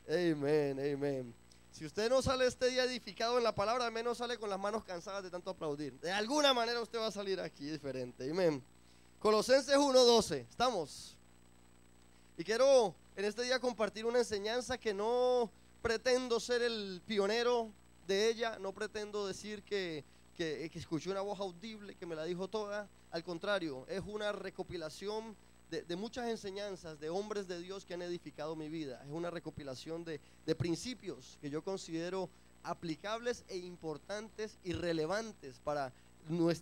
Amén, amén. Si usted no sale este día edificado en la palabra, al menos sale con las manos cansadas de tanto aplaudir. De alguna manera usted va a salir aquí diferente. Amén. Colosenses 1:12. ¿Estamos? Y quiero en este día compartir una enseñanza que no pretendo ser el pionero de ella. No pretendo decir que escuché una voz audible que me la dijo toda. Al contrario, es una recopilación de muchas enseñanzas de hombres de Dios que han edificado mi vida. Es una recopilación de principios que yo considero aplicables e importantes y relevantes para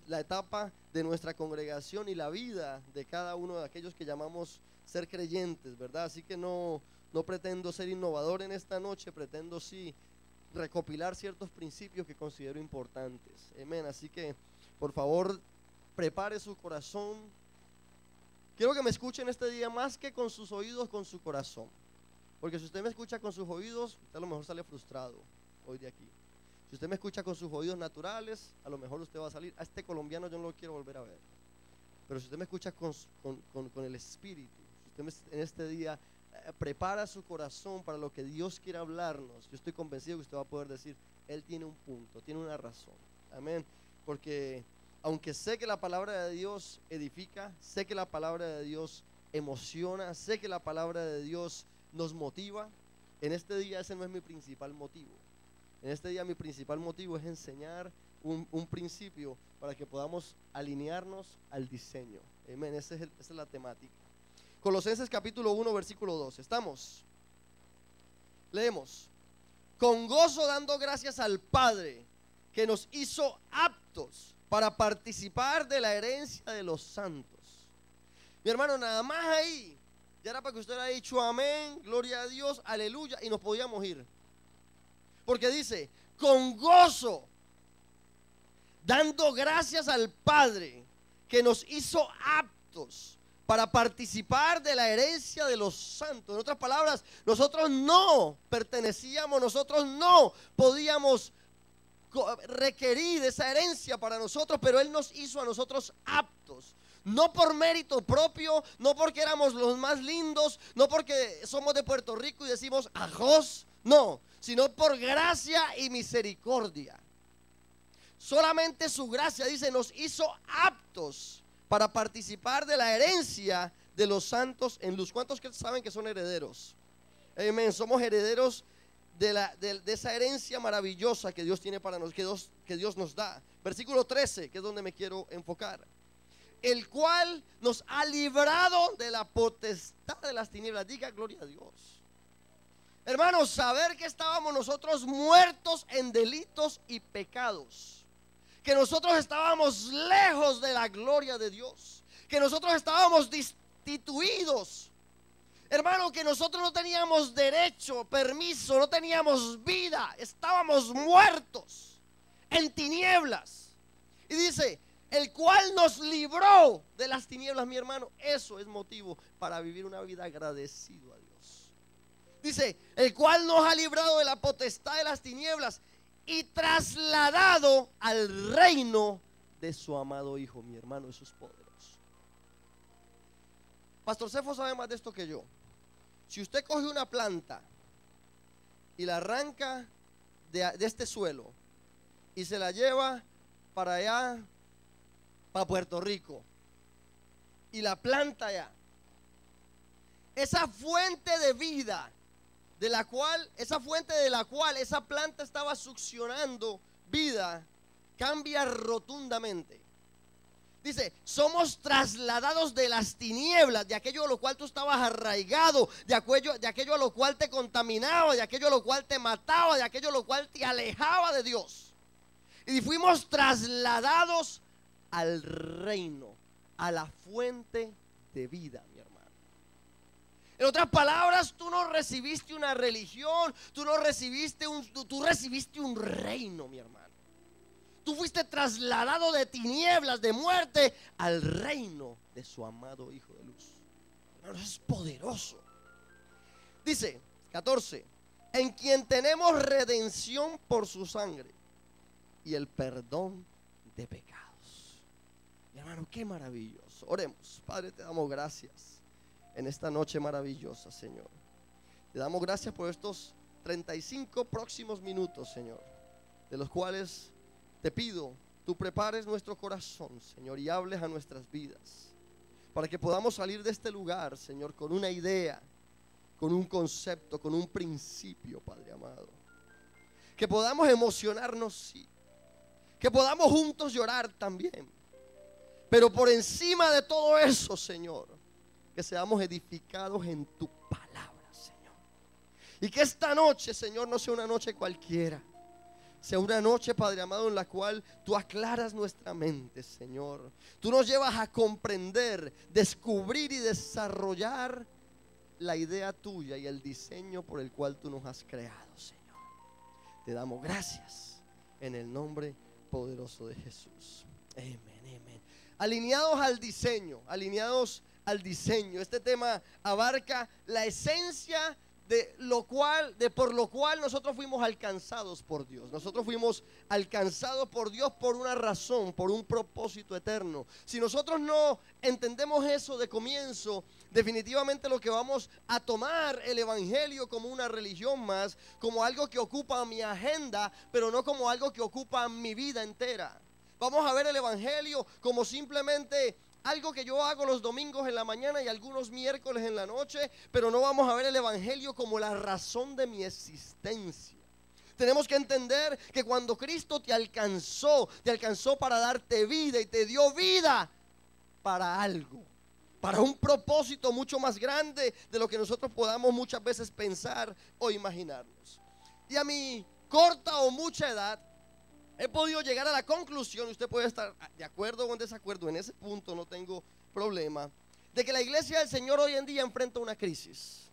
la etapa de nuestra congregación y la vida de cada uno de aquellos que llamamos ser creyentes, ¿verdad? Así que no pretendo ser innovador en esta noche, pretendo sí recopilar ciertos principios que considero importantes. Amén. Así que por favor prepare su corazón. Quiero que me escuchen este día más que con sus oídos, con su corazón. Porque si usted me escucha con sus oídos, usted a lo mejor sale frustrado hoy de aquí. Si usted me escucha con sus oídos naturales, a lo mejor usted va a salir: a este colombiano yo no lo quiero volver a ver. Pero si usted me escucha con el Espíritu, si usted en este día prepara su corazón para lo que Dios quiere hablarnos, yo estoy convencido que usted va a poder decir: Él tiene un punto, tiene una razón. Amén. Porque aunque sé que la palabra de Dios edifica, sé que la palabra de Dios emociona, sé que la palabra de Dios nos motiva, en este día ese no es mi principal motivo. En este día mi principal motivo es enseñar un principio para que podamos alinearnos al diseño. Amén. Esa es la temática. Colosenses capítulo 1 versículo 2. ¿Estamos? Leemos: con gozo dando gracias al Padre que nos hizo aptos para participar de la herencia de los santos. Mi hermano, nada más ahí ya era para que usted haya dicho amén, gloria a Dios, aleluya, y nos podíamos ir. Porque dice: con gozo dando gracias al Padre que nos hizo aptos para participar de la herencia de los santos. En otras palabras, nosotros no pertenecíamos, nosotros no podíamos requerir esa herencia para nosotros, pero Él nos hizo a nosotros aptos. No por mérito propio, no porque éramos los más lindos, no porque somos de Puerto Rico y decimos ajos, no, sino por gracia y misericordia. Solamente su gracia, dice, nos hizo aptos para participar de la herencia de los santos en luz. ¿Cuántos que saben que son herederos? Amén. Somos herederos de esa herencia maravillosa que Dios tiene para nosotros, que Dios nos da. Versículo 13, que es donde me quiero enfocar. El cual nos ha librado de la potestad de las tinieblas. Diga gloria a Dios. Hermanos, saber que estábamos nosotros muertos en delitos y pecados, que nosotros estábamos lejos de la gloria de Dios, que nosotros estábamos destituidos. Hermano, que nosotros no teníamos derecho, permiso, no teníamos vida, estábamos muertos en tinieblas. Y dice: el cual nos libró de las tinieblas. Mi hermano, eso es motivo para vivir una vida agradecido a Dios. Dice: el cual nos ha librado de la potestad de las tinieblas y trasladado al reino de su amado Hijo. Mi hermano, eso es poderoso. Pastor Cefo sabe más de esto que yo. Si usted coge una planta y la arranca de este suelo y se la lleva para allá, para Puerto Rico, y la planta allá, esa fuente de vida de la cual esa planta estaba succionando vida, cambia rotundamente. Dice: somos trasladados de las tinieblas, de aquello a lo cual tú estabas arraigado, de aquello a lo cual te contaminaba, de aquello a lo cual te mataba, de aquello a lo cual te alejaba de Dios. Y fuimos trasladados al reino, a la fuente de vida, mi hermano. En otras palabras, tú no recibiste una religión, tú recibiste un reino, mi hermano. Tú fuiste trasladado de tinieblas, de muerte, al reino de su amado Hijo de luz. Hermano, eso es poderoso. Dice 14: en quien tenemos redención por su sangre y el perdón de pecados. Mi hermano, qué maravilloso. Oremos. Padre, te damos gracias en esta noche maravillosa, Señor. Te damos gracias por estos 35 próximos minutos, Señor, de los cuales te pido, tú prepares nuestro corazón, Señor, y hables a nuestras vidas, para que podamos salir de este lugar, Señor, con una idea, con un concepto, con un principio, Padre amado. Que podamos emocionarnos, sí. Que podamos juntos llorar también. Pero por encima de todo eso, Señor, que seamos edificados en tu palabra, Señor. Y que esta noche, Señor, no sea una noche cualquiera. Sea una noche, Padre amado, en la cual tú aclaras nuestra mente, Señor. Tú nos llevas a comprender, descubrir y desarrollar la idea tuya y el diseño por el cual tú nos has creado, Señor. Te damos gracias en el nombre poderoso de Jesús. Amén, amén. Alineados al diseño, alineados al diseño. Este tema abarca la esencia por lo cual nosotros fuimos alcanzados por Dios. Nosotros fuimos alcanzados por Dios por una razón, por un propósito eterno. Si nosotros no entendemos eso de comienzo, definitivamente lo que vamos a tomar el evangelio como una religión más, como algo que ocupa mi agenda, pero no como algo que ocupa mi vida entera. Vamos a ver el evangelio como simplemente algo que yo hago los domingos en la mañana y algunos miércoles en la noche, pero no vamos a ver el evangelio como la razón de mi existencia. Tenemos que entender que cuando Cristo te alcanzó para darte vida y te dio vida para algo, para un propósito mucho más grande de lo que nosotros podamos muchas veces pensar o imaginarnos. Y a mi corta o mucha edad, he podido llegar a la conclusión, usted puede estar de acuerdo o en desacuerdo, en ese punto no tengo problema, de que la iglesia del Señor hoy en día enfrenta una crisis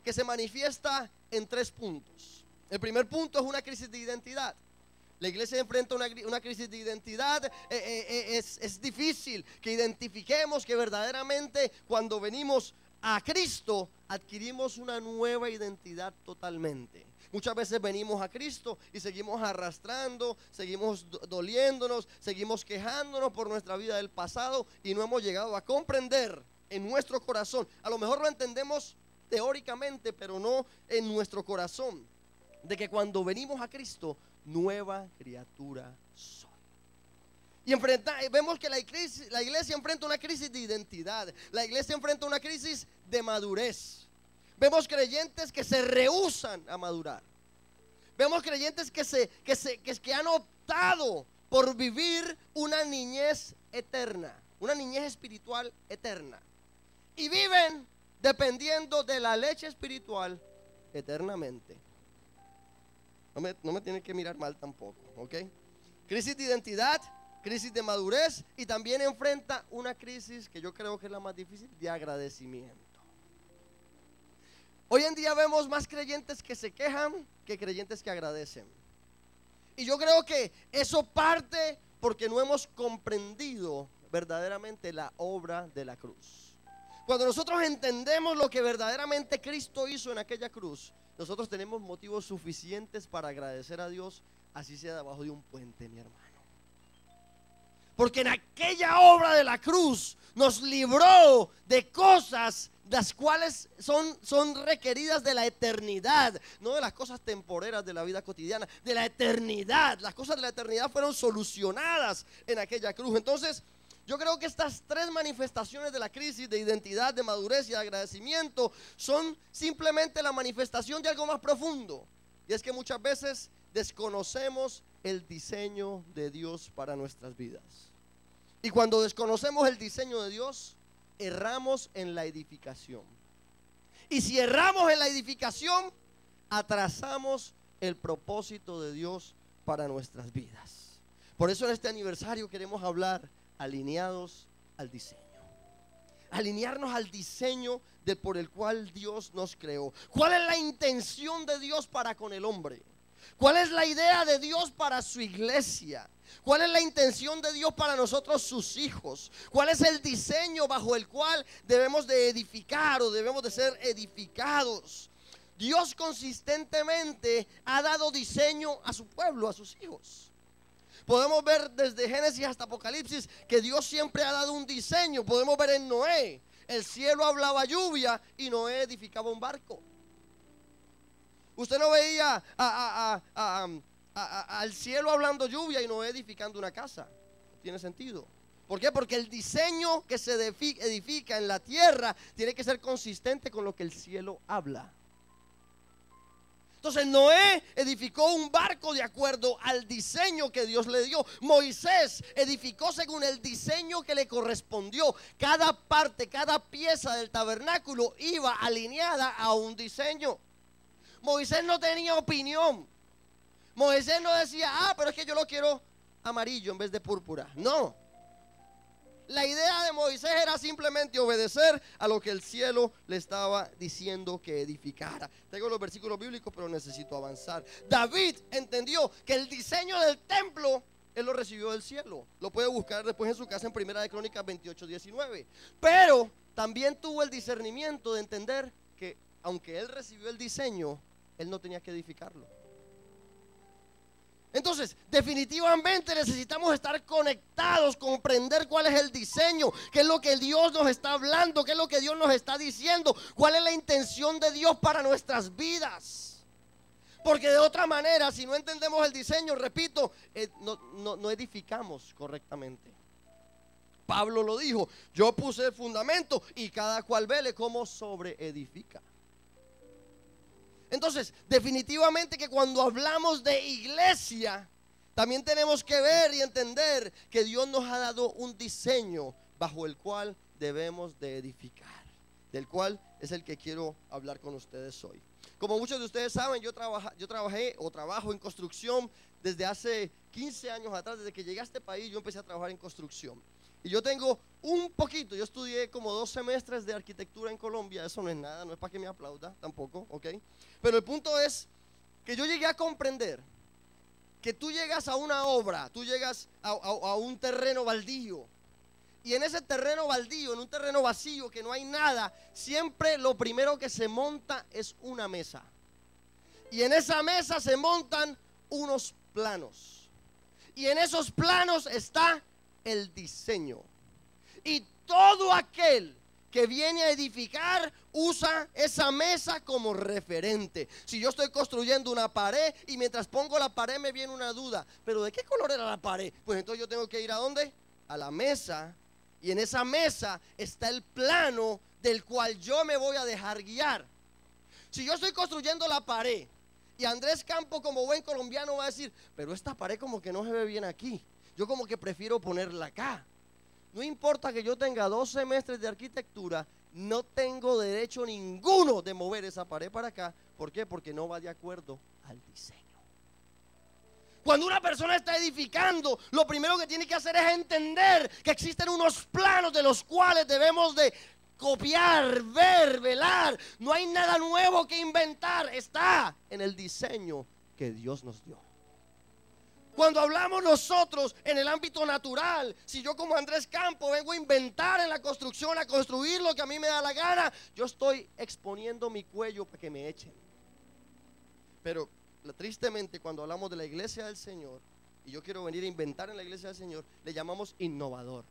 que se manifiesta en 3 puntos. El primer punto es una crisis de identidad. La iglesia enfrenta una crisis de identidad. Es difícil que identifiquemos que verdaderamente cuando venimos a Cristo adquirimos una nueva identidad totalmente. Muchas veces venimos a Cristo y seguimos arrastrando, seguimos doliéndonos, seguimos quejándonos por nuestra vida del pasado y no hemos llegado a comprender en nuestro corazón. A lo mejor lo entendemos teóricamente, pero no en nuestro corazón, de que cuando venimos a Cristo, nueva criatura soy. Y vemos que la iglesia enfrenta una crisis de identidad. La iglesia enfrenta una crisis de madurez. Vemos creyentes que se rehúsan a madurar. Vemos creyentes que han optado por vivir una niñez eterna, una niñez espiritual eterna. Y viven dependiendo de la leche espiritual eternamente. No me tienen que mirar mal tampoco, ¿ok? Crisis de identidad, crisis de madurez, y también enfrenta una crisis que yo creo que es la más difícil, de agradecimiento. Hoy en día vemos más creyentes que se quejan que creyentes que agradecen. Y yo creo que eso parte porque no hemos comprendido verdaderamente la obra de la cruz. Cuando nosotros entendemos lo que verdaderamente Cristo hizo en aquella cruz, nosotros tenemos motivos suficientes para agradecer a Dios, así sea debajo de un puente, mi hermano. Porque en aquella obra de la cruz nos libró de cosas las cuales son requeridas de la eternidad, no de las cosas temporeras de la vida cotidiana, de la eternidad. Las cosas de la eternidad fueron solucionadas en aquella cruz. Entonces, yo creo que estas 3 manifestaciones de la crisis de identidad, de madurez y de agradecimiento son simplemente la manifestación de algo más profundo. Y es que muchas veces desconocemos el diseño de Dios para nuestras vidas. Y cuando desconocemos el diseño de Dios, erramos en la edificación. Y si erramos en la edificación, atrasamos el propósito de Dios para nuestras vidas. Por eso en este aniversario queremos hablar alineados al diseño. Alinearnos al diseño por el cual Dios nos creó. ¿Cuál es la intención de Dios para con el hombre? ¿Cuál es la idea de Dios para su iglesia? ¿Cuál es la intención de Dios para nosotros, sus hijos? ¿Cuál es el diseño bajo el cual debemos de edificar o debemos de ser edificados? Dios consistentemente ha dado diseño a su pueblo, a sus hijos. Podemos ver desde Génesis hasta Apocalipsis que Dios siempre ha dado un diseño. Podemos ver en Noé el cielo hablaba lluvia y Noé edificaba un barco. Usted no veía al cielo hablando lluvia y Noé edificando una casa. No tiene sentido. ¿Por qué? Porque el diseño que se edifica en la tierra tiene que ser consistente con lo que el cielo habla. Entonces Noé edificó un barco de acuerdo al diseño que Dios le dio. Moisés edificó según el diseño que le correspondió. Cada parte, cada pieza del tabernáculo iba alineada a un diseño. Moisés no tenía opinión. Moisés no decía, pero es que yo lo quiero amarillo en vez de púrpura. No. La idea de Moisés era simplemente obedecer a lo que el cielo le estaba diciendo que edificara. Tengo los versículos bíblicos, pero necesito avanzar. David entendió que el diseño del templo él lo recibió del cielo. Lo puede buscar después en su casa en Primera de Crónicas 28:19. Pero también tuvo el discernimiento de entender que aunque él recibió el diseño, él no tenía que edificarlo. Entonces, definitivamente necesitamos estar conectados, comprender cuál es el diseño, qué es lo que Dios nos está hablando, qué es lo que Dios nos está diciendo, cuál es la intención de Dios para nuestras vidas. Porque de otra manera, si no entendemos el diseño, repito, no edificamos correctamente. Pablo lo dijo, yo puse el fundamento y cada cual vele cómo sobreedifica. Entonces, definitivamente que cuando hablamos de iglesia, también tenemos que ver y entender que Dios nos ha dado un diseño bajo el cual debemos de edificar, del cual es el que quiero hablar con ustedes hoy. Como muchos de ustedes saben, yo trabajé o trabajo en construcción desde hace 15 años atrás. Desde que llegué a este país yo empecé a trabajar en construcción. Y yo tengo yo estudié como 2 semestres de arquitectura en Colombia. Eso no es nada, no es para que me aplauda tampoco, ¿ok? Pero el punto es que yo llegué a comprender que tú llegas a una obra, tú llegas a un terreno baldío. Y en ese terreno baldío, en un terreno vacío que no hay nada, siempre lo primero que se monta es una mesa. Y en esa mesa se montan unos planos. Y en esos planos está el diseño. Y todo aquel que viene a edificar usa esa mesa como referente. Si yo estoy construyendo una pared y mientras pongo la pared me viene una duda, ¿pero de qué color era la pared? Pues entonces yo tengo que ir ¿a dónde? A la mesa. Y en esa mesa está el plano del cual yo me voy a dejar guiar. Si yo estoy construyendo la pared y Andrés Campo, como buen colombiano, va a decir, pero esta pared como que no se ve bien aquí, yo como que prefiero ponerla acá. No importa que yo tenga 2 semestres de arquitectura, no tengo derecho ninguno de mover esa pared para acá. ¿Por qué? Porque no va de acuerdo al diseño. Cuando una persona está edificando, lo primero que tiene que hacer es entender que existen unos planos de los cuales debemos de copiar, ver, velar. No hay nada nuevo que inventar, está en el diseño que Dios nos dio. Cuando hablamos nosotros en el ámbito natural, si yo como Andrés Campo vengo a inventar en la construcción, a construir lo que a mí me da la gana, yo estoy exponiendo mi cuello para que me echen. Pero tristemente cuando hablamos de la iglesia del Señor, y yo quiero venir a inventar en la iglesia del Señor, le llamamos innovador.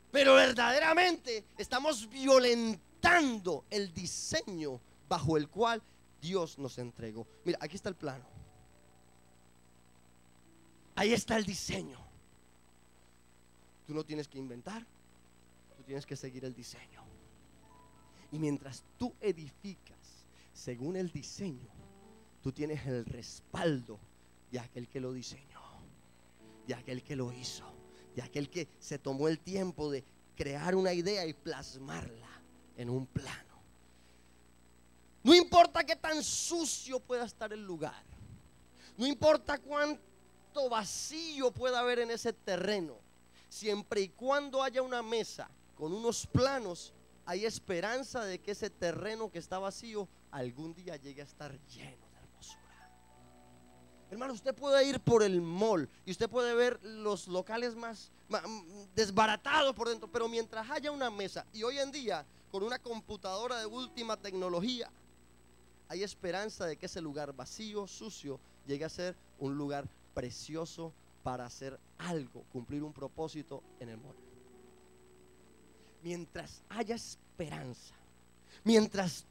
Pero verdaderamente estamos violentando el diseño bajo el cual Dios nos entregó. Mira, aquí está el plano. Ahí está el diseño. Tú no tienes que inventar, tú tienes que seguir el diseño. Y mientras tú edificas según el diseño, tú tienes el respaldo de aquel que lo diseñó, de aquel que lo hizo, de aquel que se tomó el tiempo de crear una idea y plasmarla en un plano. No importa qué tan sucio pueda estar el lugar, no importa cuánto vacío pueda haber en ese terreno, siempre y cuando haya una mesa con unos planos, hay esperanza de que ese terreno que está vacío algún día llegue a estar lleno de hermosura. Hermano, usted puede ir por el mall y usted puede ver los locales más desbaratados por dentro, pero mientras haya una mesa, y hoy en día con una computadora de última tecnología, hay esperanza de que ese lugar vacío, sucio, llegue a ser un lugar precioso para hacer algo, cumplir un propósito en el mall. mientras haya esperanza, mientras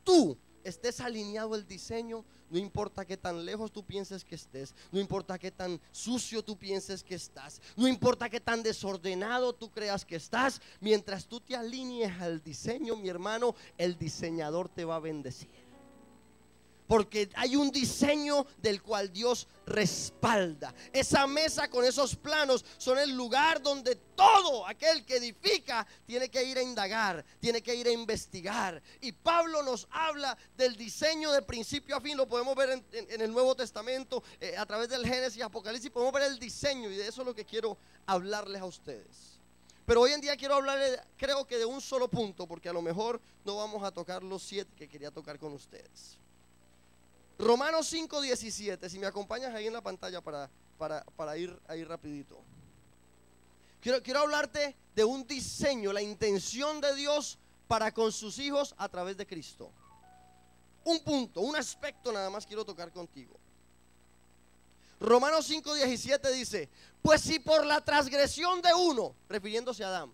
tú estés alineado al diseño, no importa qué tan lejos tú pienses que estés, no importa qué tan sucio tú pienses que estás, no importa qué tan desordenado tú creas que estás, mientras tú te alinees al diseño, mi hermano, el diseñador te va a bendecir. Porque hay un diseño del cual Dios respalda. Esa mesa con esos planos son el lugar donde todo aquel que edifica tiene que ir a indagar, tiene que ir a investigar. Y Pablo nos habla del diseño de principio a fin. Lo podemos ver en el Nuevo Testamento, a través del Génesis y Apocalipsis. Podemos ver el diseño, y de eso es lo que quiero hablarles a ustedes. Pero hoy en día quiero hablarles, creo que de un solo punto, porque a lo mejor no vamos a tocar los 7 que quería tocar con ustedes. Romanos 5:17, si me acompañas ahí en la pantalla para ir ahí rapidito. Quiero hablarte de un diseño, la intención de Dios para con sus hijos a través de Cristo. Un punto, un aspecto nada más quiero tocar contigo. Romanos 5:17 dice: pues si por la transgresión de uno, refiriéndose a Adán,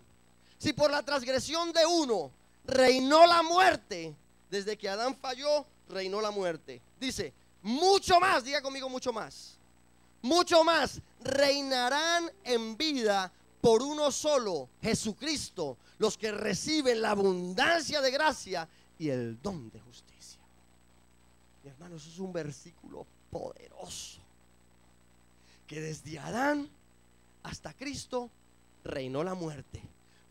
si por la transgresión de uno reinó la muerte, desde que Adán falló, reinó la muerte. Dice, mucho más, diga conmigo, mucho más reinarán en vida por uno solo, Jesucristo, los que reciben la abundancia de gracia y el don de justicia. Mi hermano, eso es un versículo poderoso, que desde Adán hasta Cristo reinó la muerte,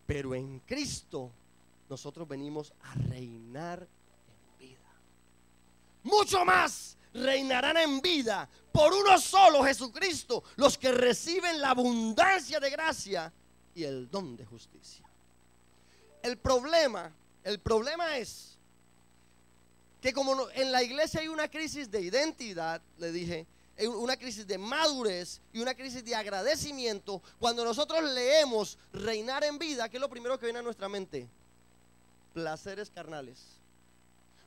pero en Cristo nosotros venimos a reinar en vida. Mucho más reinarán en vida por uno solo, Jesucristo, los que reciben la abundancia de gracia y el don de justicia. El problema es que como en la iglesia hay una crisis de identidad, le dije, una crisis de madurez y una crisis de agradecimiento, cuando nosotros leemos reinar en vida, ¿qué es lo primero que viene a nuestra mente? Placeres carnales.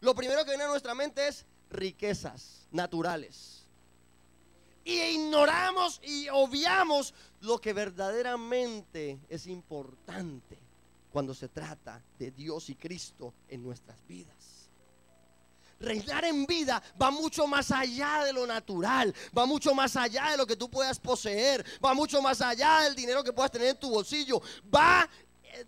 Lo primero que viene a nuestra mente es riquezas naturales. Y ignoramos y obviamos lo que verdaderamente es importante cuando se trata de Dios y Cristo en nuestras vidas. Reinar en vida va mucho más allá de lo natural, va mucho más allá de lo que tú puedas poseer, va mucho más allá del dinero que puedas tener en tu bolsillo, va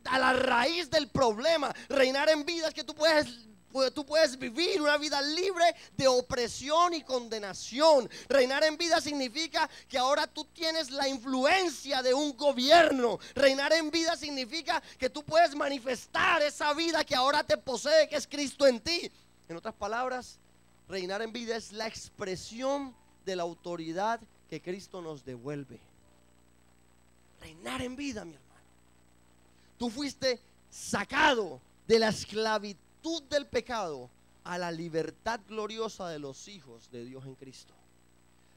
a la raíz del problema. Reinar en vida es que tú puedes vivir una vida libre de opresión y condenación. Reinar en vida significa que ahora tú tienes la influencia de un gobierno. Reinar en vida significa que tú puedes manifestar esa vida que ahora te posee, que es Cristo en ti. En otras palabras, reinar en vida es la expresión de la autoridad que Cristo nos devuelve. Reinar en vida, mi hermano. Tú fuiste sacado de la esclavitud del pecado a la libertad gloriosa de los hijos de Dios en Cristo,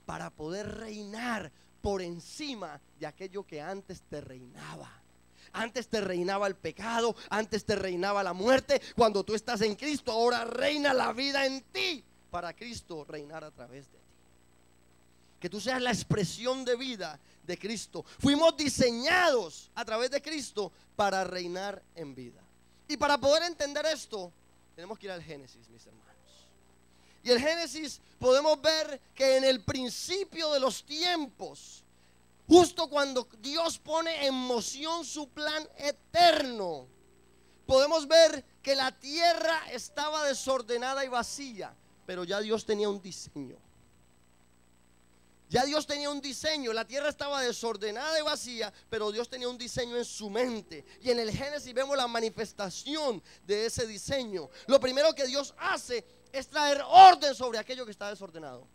para poder reinar por encima de aquello que antes te reinaba. Antes te reinaba el pecado, antes te reinaba la muerte. Cuando tú estás en Cristo, ahora reina la vida en ti, para Cristo reinar a través de ti. Que tú seas la expresión de vida de Cristo. Fuimos diseñados a través de Cristo para reinar en vida. Y para poder entender esto, tenemos que ir al Génesis, mis hermanos. Y el Génesis podemos ver que en el principio de los tiempos, justo cuando Dios pone en moción su plan eterno, podemos ver que la tierra estaba desordenada y vacía, pero ya Dios tenía un diseño. Ya Dios tenía un diseño. La tierra estaba desordenada y vacía, pero Dios tenía un diseño en su mente. Y en el Génesis vemos la manifestación de ese diseño. Lo primero que Dios hace es traer orden sobre aquello que está desordenado.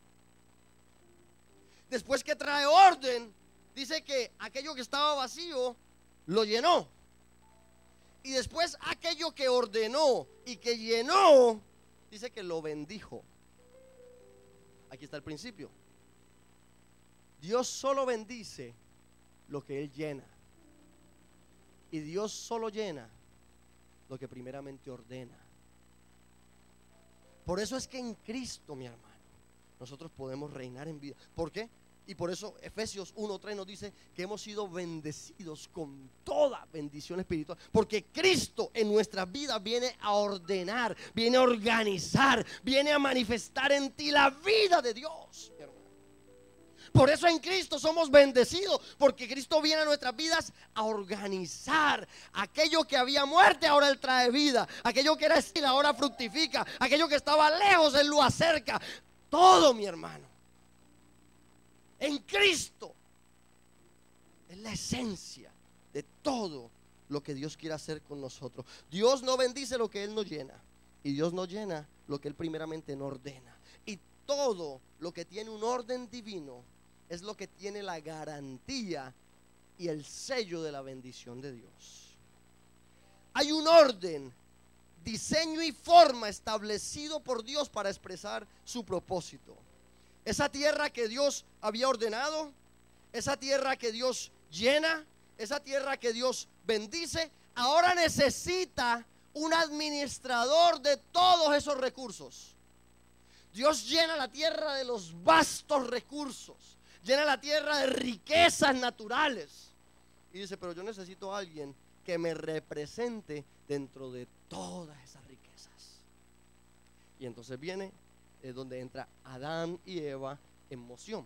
Después que trae orden, dice que aquello que estaba vacío lo llenó. Y después aquello que ordenó y que llenó, dice que lo bendijo. Aquí está el principio. Dios solo bendice lo que Él llena. Y Dios solo llena lo que primeramente ordena. Por eso es que en Cristo, mi hermano, nosotros podemos reinar en vida. ¿Por qué? Y por eso Efesios 1:3 nos dice que hemos sido bendecidos con toda bendición espiritual. Porque Cristo en nuestras vidas viene a ordenar, viene a organizar, viene a manifestar en ti la vida de Dios, mi hermano. Por eso en Cristo somos bendecidos, porque Cristo viene a nuestras vidas a organizar. Aquello que había muerte, ahora Él trae vida. Aquello que era estéril, ahora fructifica. Aquello que estaba lejos, Él lo acerca. Todo, mi hermano, en Cristo es la esencia de todo lo que Dios quiere hacer con nosotros. Dios no bendice lo que Él no llena, y Dios no llena lo que Él primeramente no ordena. Y todo lo que tiene un orden divino es lo que tiene la garantía y el sello de la bendición de Dios. Hay un orden, diseño y forma establecido por Dios para expresar su propósito. Esa tierra que Dios había ordenado, esa tierra que Dios llena, esa tierra que Dios bendice, ahora necesita un administrador de todos esos recursos. Dios llena la tierra de los vastos recursos, llena la tierra de riquezas naturales. Y dice, pero yo necesito a alguien que me represente dentro de todas esas riquezas. Y entonces viene donde entra Adán y Eva en moción.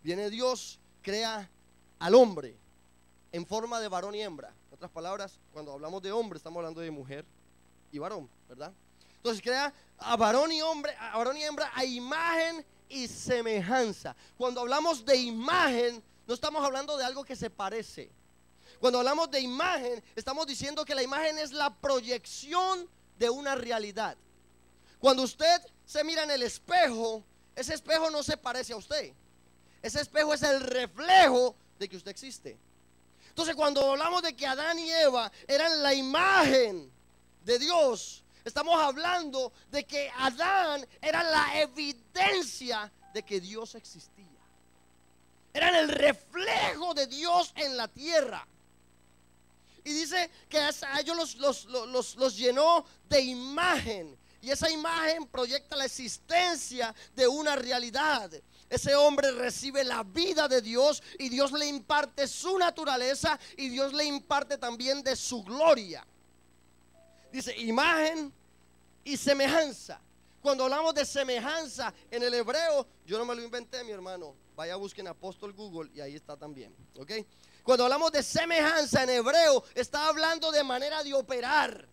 Viene Dios, crea al hombre en forma de varón y hembra. En otras palabras, cuando hablamos de hombre, estamos hablando de mujer y varón, ¿verdad? Entonces crea a varón y hombre, a varón y hembra a imagen y semejanza. Cuando hablamos de imagen, no estamos hablando de algo que se parece. Cuando hablamos de imagen, estamos diciendo que la imagen es la proyección de una realidad. Cuando usted se mira en el espejo, ese espejo no se parece a usted. Ese espejo es el reflejo de que usted existe. Entonces, cuando hablamos de que Adán y Eva eran la imagen de Dios, estamos hablando de que Adán era la evidencia de que Dios existía. Eran el reflejo de Dios en la tierra. Y dice que a ellos los llenó de imagen. Y esa imagen proyecta la existencia de una realidad. Ese hombre recibe la vida de Dios y Dios le imparte su naturaleza y Dios le imparte también de su gloria. Dice imagen y semejanza. Cuando hablamos de semejanza en el hebreo, yo no me lo inventé, mi hermano. Vaya, busquen Apóstol Google y ahí está también, ¿ok? Cuando hablamos de semejanza en hebreo, está hablando de manera de operar.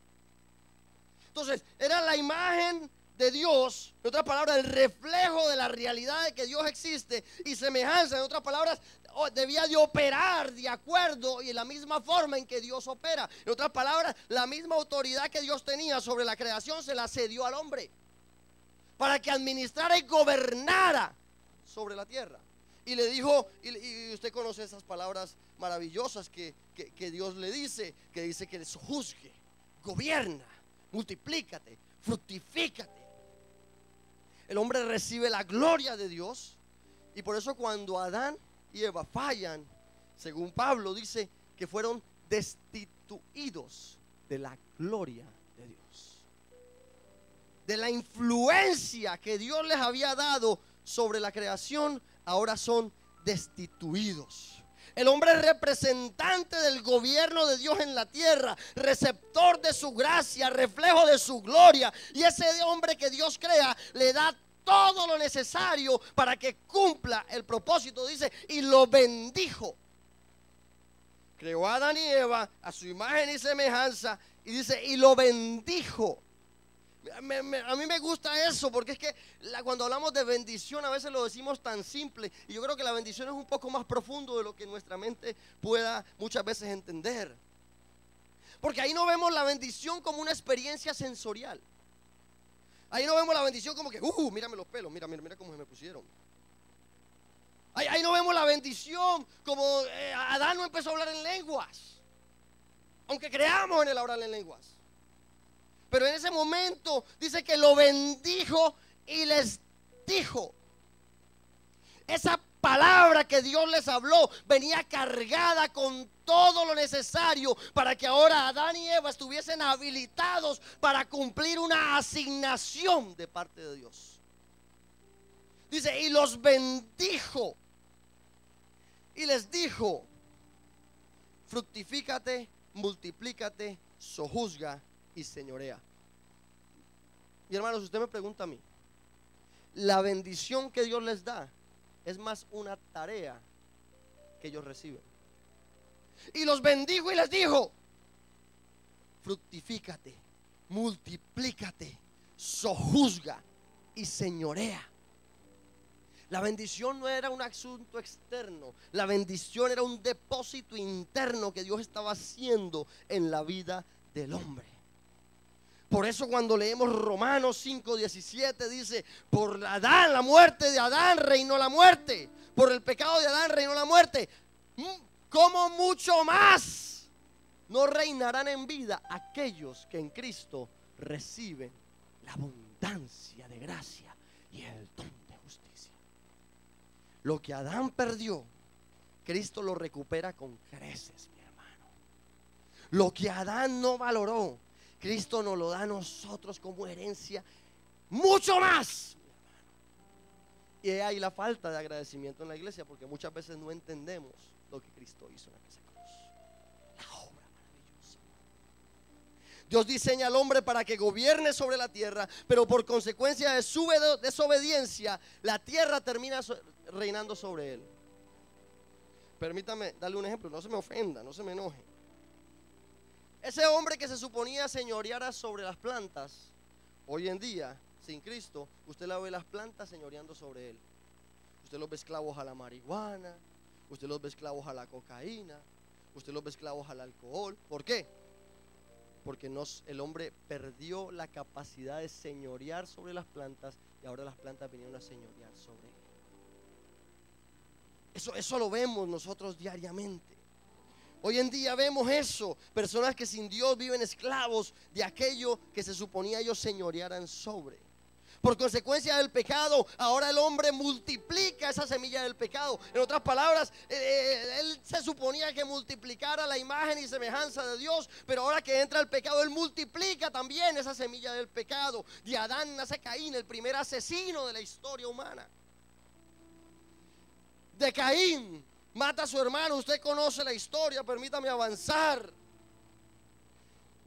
Entonces, era la imagen de Dios, en otras palabras, el reflejo de la realidad de que Dios existe. Y semejanza, en otras palabras, debía de operar de acuerdo y en la misma forma en que Dios opera. En otras palabras, la misma autoridad que Dios tenía sobre la creación se la cedió al hombre para que administrara y gobernara sobre la tierra. Y le dijo, y usted conoce esas palabras maravillosas que Dios le dice, que dice que les juzgue, gobierna, multiplícate, fructifícate. El hombre recibe la gloria de Dios. Y por eso cuando Adán y Eva fallan, según Pablo dice que fueron destituidos de la gloria de Dios, de la influencia que Dios les había dado sobre la creación. Ahora son destituidos. El hombre es representante del gobierno de Dios en la tierra, receptor de su gracia, reflejo de su gloria. Y ese hombre que Dios crea le da todo lo necesario para que cumpla el propósito. Dice, y lo bendijo. Creó a Adán y Eva a su imagen y semejanza. Y dice, y lo bendijo. A mí me gusta eso, porque es que cuando hablamos de bendición a veces lo decimos tan simple, y yo creo que la bendición es un poco más profundo de lo que nuestra mente pueda muchas veces entender. Porque ahí no vemos la bendición como una experiencia sensorial. Ahí no vemos la bendición como que, mírame los pelos, mira cómo se me pusieron. Ahí no vemos la bendición como Adán no empezó a hablar en lenguas, aunque creamos en el hablar en lenguas. Pero en ese momento dice que lo bendijo y les dijo. Esa palabra que Dios les habló venía cargada con todo lo necesario para que ahora Adán y Eva estuviesen habilitados para cumplir una asignación de parte de Dios. Dice, y los bendijo y les dijo: fructifícate, multiplícate, sojuzga y señorea. Y hermanos, usted me pregunta a mí, la bendición que Dios les da es más una tarea que ellos reciben. Y los bendijo y les dijo: fructifícate, multiplícate, sojuzga y señorea. La bendición no era un asunto externo, la bendición era un depósito interno que Dios estaba haciendo en la vida del hombre. Por eso cuando leemos Romanos 5:17 dice: por Adán, la muerte de Adán, reinó la muerte. Por el pecado de Adán reinó la muerte. ¿Cómo mucho más no reinarán en vida aquellos que en Cristo reciben la abundancia de gracia y el don de justicia? Lo que Adán perdió, Cristo lo recupera con creces, mi hermano. Lo que Adán no valoró, Cristo nos lo da a nosotros como herencia mucho más. Y hay la falta de agradecimiento en la iglesia, porque muchas veces no entendemos lo que Cristo hizo en esa cruz, la obra maravillosa. Dios diseña al hombre para que gobierne sobre la tierra, pero por consecuencia de su desobediencia, la tierra termina reinando sobre él. Permítame darle un ejemplo, no se me ofenda, no se me enoje. Ese hombre que se suponía señoreara sobre las plantas, hoy en día, sin Cristo, usted la ve las plantas señoreando sobre él. Usted los ve esclavos a la marihuana, usted los ve esclavos a la cocaína, usted los ve esclavos al alcohol. ¿Por qué? Porque el hombre perdió la capacidad de señorear sobre las plantas, y ahora las plantas vinieron a señorear sobre él. Eso lo vemos nosotros diariamente. Hoy en día vemos eso, personas que sin Dios viven esclavos de aquello que se suponía ellos señorearan sobre. Por consecuencia del pecado, ahora el hombre multiplica esa semilla del pecado. En otras palabras, él se suponía que multiplicara la imagen y semejanza de Dios, pero ahora que entra el pecado, él multiplica también esa semilla del pecado. De Adán nace Caín, el primer asesino de la historia humana. De Caín mata a su hermano. Usted conoce la historia, permítame avanzar.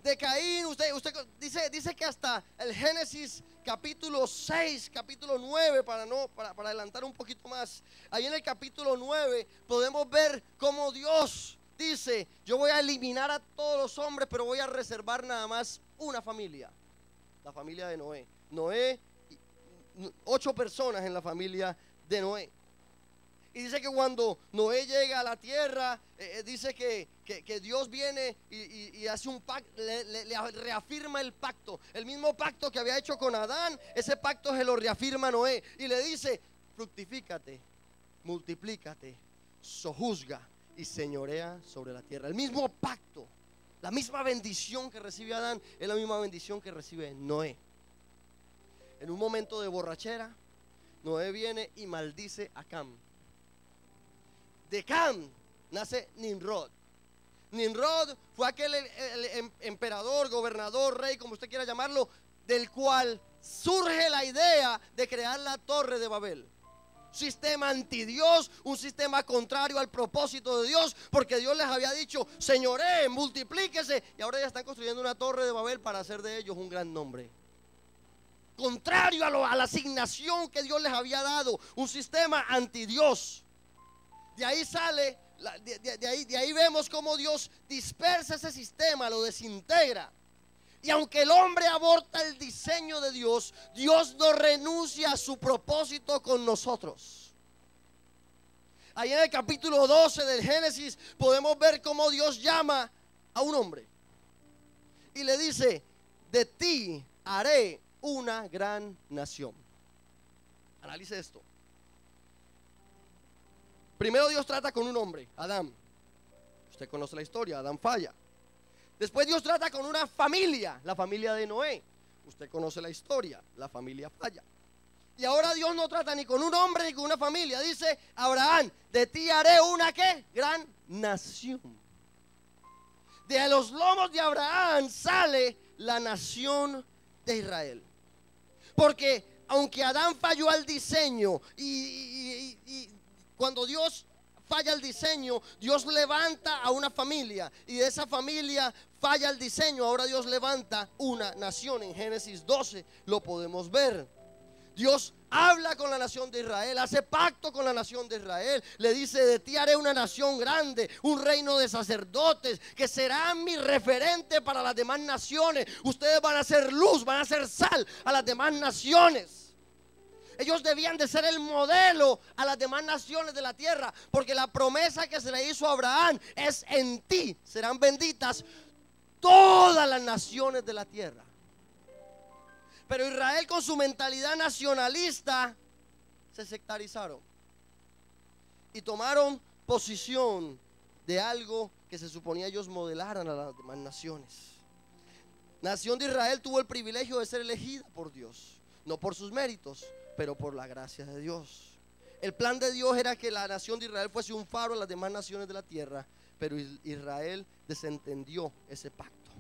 De Caín, usted dice que hasta el Génesis capítulo 6, capítulo 9, para adelantar un poquito más, ahí en el capítulo 9 podemos ver cómo Dios dice: yo voy a eliminar a todos los hombres, pero voy a reservar nada más una familia, la familia de Noé. Noé, 8 personas en la familia de Noé. Y dice que cuando Noé llega a la tierra, dice que Dios viene y hace un pacto, le reafirma el pacto. El mismo pacto que había hecho con Adán, ese pacto se lo reafirma a Noé. Y le dice: fructifícate, multiplícate, sojuzga y señorea sobre la tierra. El mismo pacto, la misma bendición que recibe Adán, es la misma bendición que recibe Noé. En un momento de borrachera, Noé viene y maldice a Cam. De Cam nace Nimrod. Nimrod fue aquel el emperador, gobernador, rey, como usted quiera llamarlo, del cual surge la idea de crear la Torre de Babel. Sistema antidios, un sistema contrario al propósito de Dios, porque Dios les había dicho: señoreen, multiplíquese, y ahora ya están construyendo una Torre de Babel para hacer de ellos un gran nombre. Contrario a la asignación que Dios les había dado, un sistema antidios. De ahí sale, de ahí vemos cómo Dios dispersa ese sistema, lo desintegra. Y aunque el hombre aborta el diseño de Dios, Dios no renuncia a su propósito con nosotros. Ahí en el capítulo 12 del Génesis podemos ver cómo Dios llama a un hombre y le dice: de ti haré una gran nación. Analice esto. Primero Dios trata con un hombre, Adán. Usted conoce la historia, Adán falla. Después Dios trata con una familia, la familia de Noé. Usted conoce la historia, la familia falla. Y ahora Dios no trata ni con un hombre ni con una familia. Dice: Abraham, de ti haré una ¿qué? Gran nación. De los lomos de Abraham sale la nación de Israel. Porque aunque Adán falló al diseño y cuando Dios falla el diseño, Dios levanta a una familia y de esa familia falla el diseño. Ahora Dios levanta una nación. En Génesis 12 lo podemos ver. Dios habla con la nación de Israel, hace pacto con la nación de Israel. Le dice: de ti haré una nación grande, un reino de sacerdotes que serán mi referente para las demás naciones. Ustedes van a ser luz, van a ser sal a las demás naciones. Ellos debían de ser el modelo a las demás naciones de la tierra, porque la promesa que se le hizo a Abraham es: en ti serán benditas todas las naciones de la tierra. Pero Israel, con su mentalidad nacionalista, se sectarizaron y tomaron posición de algo que se suponía ellos modelaran a las demás naciones. Nación de Israel tuvo el privilegio de ser elegida por Dios, no por sus méritos, pero por la gracia de Dios. El plan de Dios era que la nación de Israel fuese un faro a las demás naciones de la tierra, pero Israel desentendió ese pacto.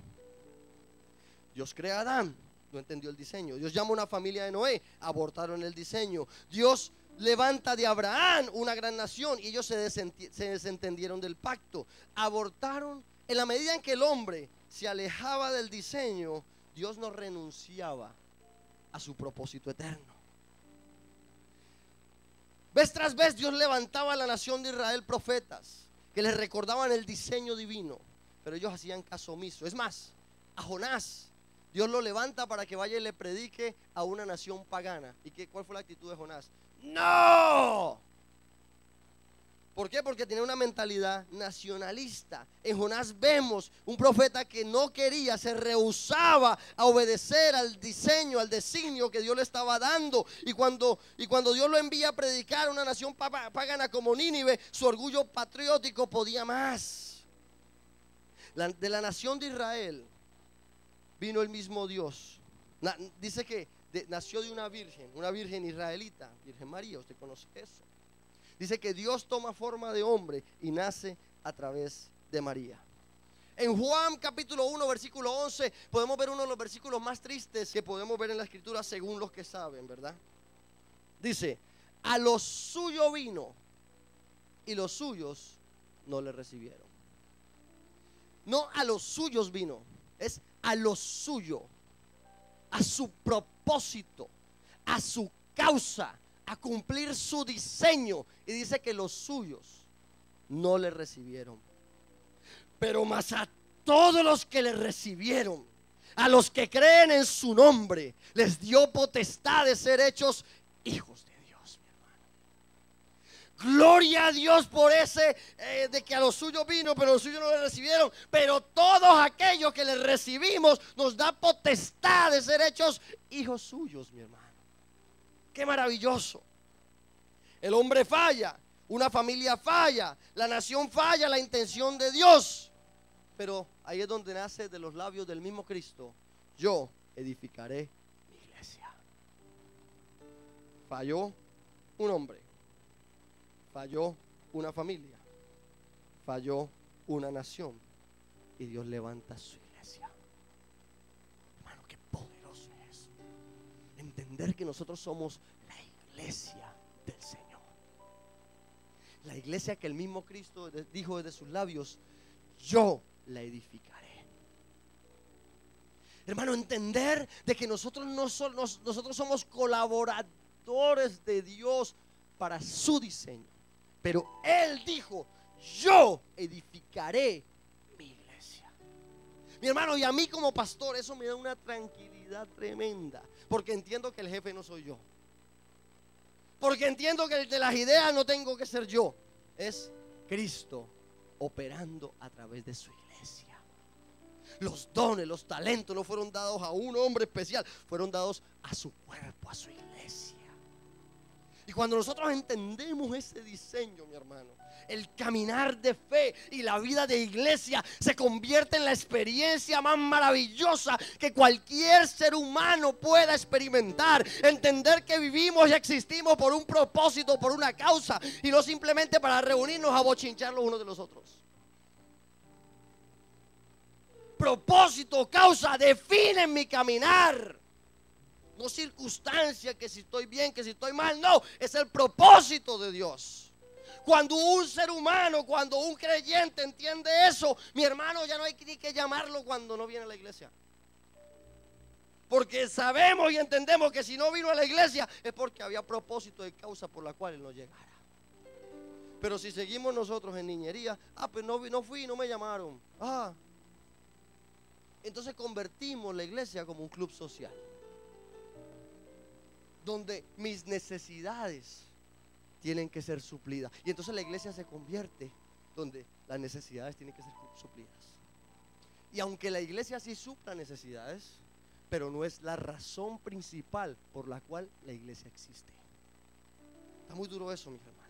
Dios crea a Adán, no entendió el diseño. Dios llama a una familia de Noé, abortaron el diseño. Dios levanta de Abraham una gran nación y ellos se desentendieron del pacto, abortaron. En la medida en que el hombre se alejaba del diseño, Dios no renunciaba a su propósito eterno. Vez tras vez Dios levantaba a la nación de Israel profetas que les recordaban el diseño divino, pero ellos hacían caso omiso. Es más, a Jonás Dios lo levanta para que vaya y le predique a una nación pagana. ¿Y cuál fue la actitud de Jonás? ¡No! ¿Por qué? Porque tenía una mentalidad nacionalista. En Jonás vemos un profeta que no quería, se rehusaba a obedecer al diseño, al designio que Dios le estaba dando. Y cuando Dios lo envía a predicar a una nación pagana como Nínive, su orgullo patriótico podía más. De la nación de Israel vino el mismo Dios. Dice que nació de una virgen israelita, Virgen María. Usted conoce eso. Dice que Dios toma forma de hombre y nace a través de María. En Juan capítulo 1 versículo 11 podemos ver uno de los versículos más tristes que podemos ver en la escritura, según los que saben, ¿verdad? Dice: a los suyos vino y los suyos no le recibieron. No a los suyos vino, es a lo suyo, a su propósito, a su causa, a cumplir su diseño. Y dice que los suyos no le recibieron. Pero más a todos los que le recibieron, a los que creen en su nombre, les dio potestad de ser hechos hijos de Dios, mi hermano. Gloria a Dios por ese de que a los suyos vino, pero los suyos no le recibieron. Pero todos aquellos que le recibimos, nos da potestad de ser hechos hijos suyos, mi hermano. Qué maravilloso. El hombre falla, una familia falla, la nación falla, la intención de Dios. Pero ahí es donde nace de los labios del mismo Cristo: yo edificaré mi iglesia. Falló un hombre, falló una familia, falló una nación, y Dios levanta su iglesia. Hermano, qué poderoso es eso. Entender que nosotros somos la iglesia del Señor. La iglesia que el mismo Cristo dijo desde sus labios: yo la edificaré. Hermano, entender de que nosotros somos colaboradores de Dios para su diseño. Pero Él dijo: yo edificaré mi iglesia. Mi hermano, y a mí como pastor eso me da una tranquilidad tremenda, porque entiendo que el jefe no soy yo, porque entiendo que el de las ideas no tengo que ser yo, es Cristo operando a través de su iglesia. Los dones, los talentos no fueron dados a un hombre especial, fueron dados a su cuerpo, a su iglesia. Y cuando nosotros entendemos ese diseño, mi hermano, el caminar de fe y la vida de iglesia se convierte en la experiencia más maravillosa que cualquier ser humano pueda experimentar. Entender que vivimos y existimos por un propósito, por una causa, y no simplemente para reunirnos a bochinchar los unos de los otros. Propósito, causa, definen mi caminar. No circunstancia, que si estoy bien, que si estoy mal. No, es el propósito de Dios. Cuando un ser humano, cuando un creyente entiende eso, mi hermano, ya no hay ni que llamarlo cuando no viene a la iglesia. Porque sabemos y entendemos que si no vino a la iglesia es porque había propósito de causa por la cual él no llegara. Pero si seguimos nosotros en niñería, pues no fui, no me llamaron. Entonces convertimos la iglesia como un club social, donde mis necesidades tienen que ser suplidas. Y entonces la iglesia se convierte donde las necesidades tienen que ser suplidas. Y aunque la iglesia sí supla necesidades, pero no es la razón principal por la cual la iglesia existe. Está muy duro eso, mis hermanos.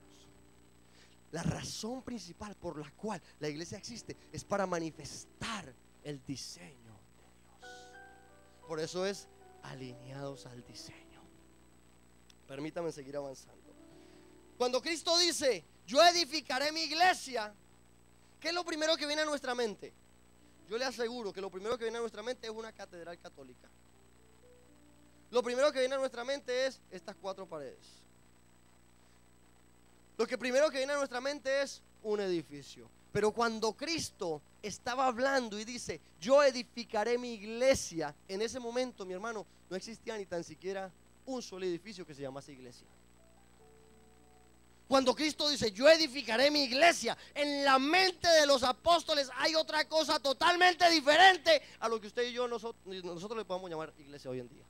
La razón principal por la cual la iglesia existe es para manifestar el diseño de Dios. Por eso es alineados al diseño. Permítame seguir avanzando. Cuando Cristo dice, yo edificaré mi iglesia, ¿qué es lo primero que viene a nuestra mente? Yo le aseguro que lo primero que viene a nuestra mente es una catedral católica. Lo primero que viene a nuestra mente es estas 4 paredes. Lo que primero que viene a nuestra mente es un edificio. Pero cuando Cristo estaba hablando y dice, yo edificaré mi iglesia, en ese momento, mi hermano, no existía ni tan siquiera un solo edificio que se llamase iglesia. Cuando Cristo dice, yo edificaré mi iglesia, en la mente de los apóstoles hay otra cosa totalmente diferente a lo que usted y yo, nosotros le podemos llamar iglesia hoy en día.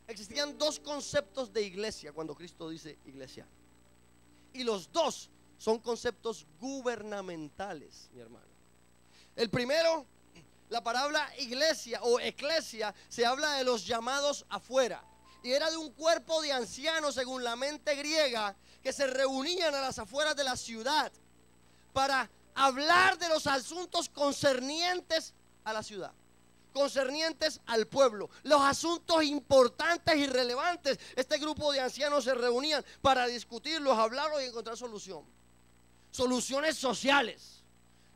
Existían 2 conceptos de iglesia cuando Cristo dice iglesia. Y los 2 son conceptos gubernamentales, mi hermano. El primero, la palabra iglesia o eclesia, se habla de los llamados afuera. Y era de un cuerpo de ancianos, según la mente griega, que se reunían a las afueras de la ciudad para hablar de los asuntos concernientes a la ciudad, concernientes al pueblo, los asuntos importantes y relevantes. Este grupo de ancianos se reunían para discutirlos, hablarlos y encontrar soluciones sociales,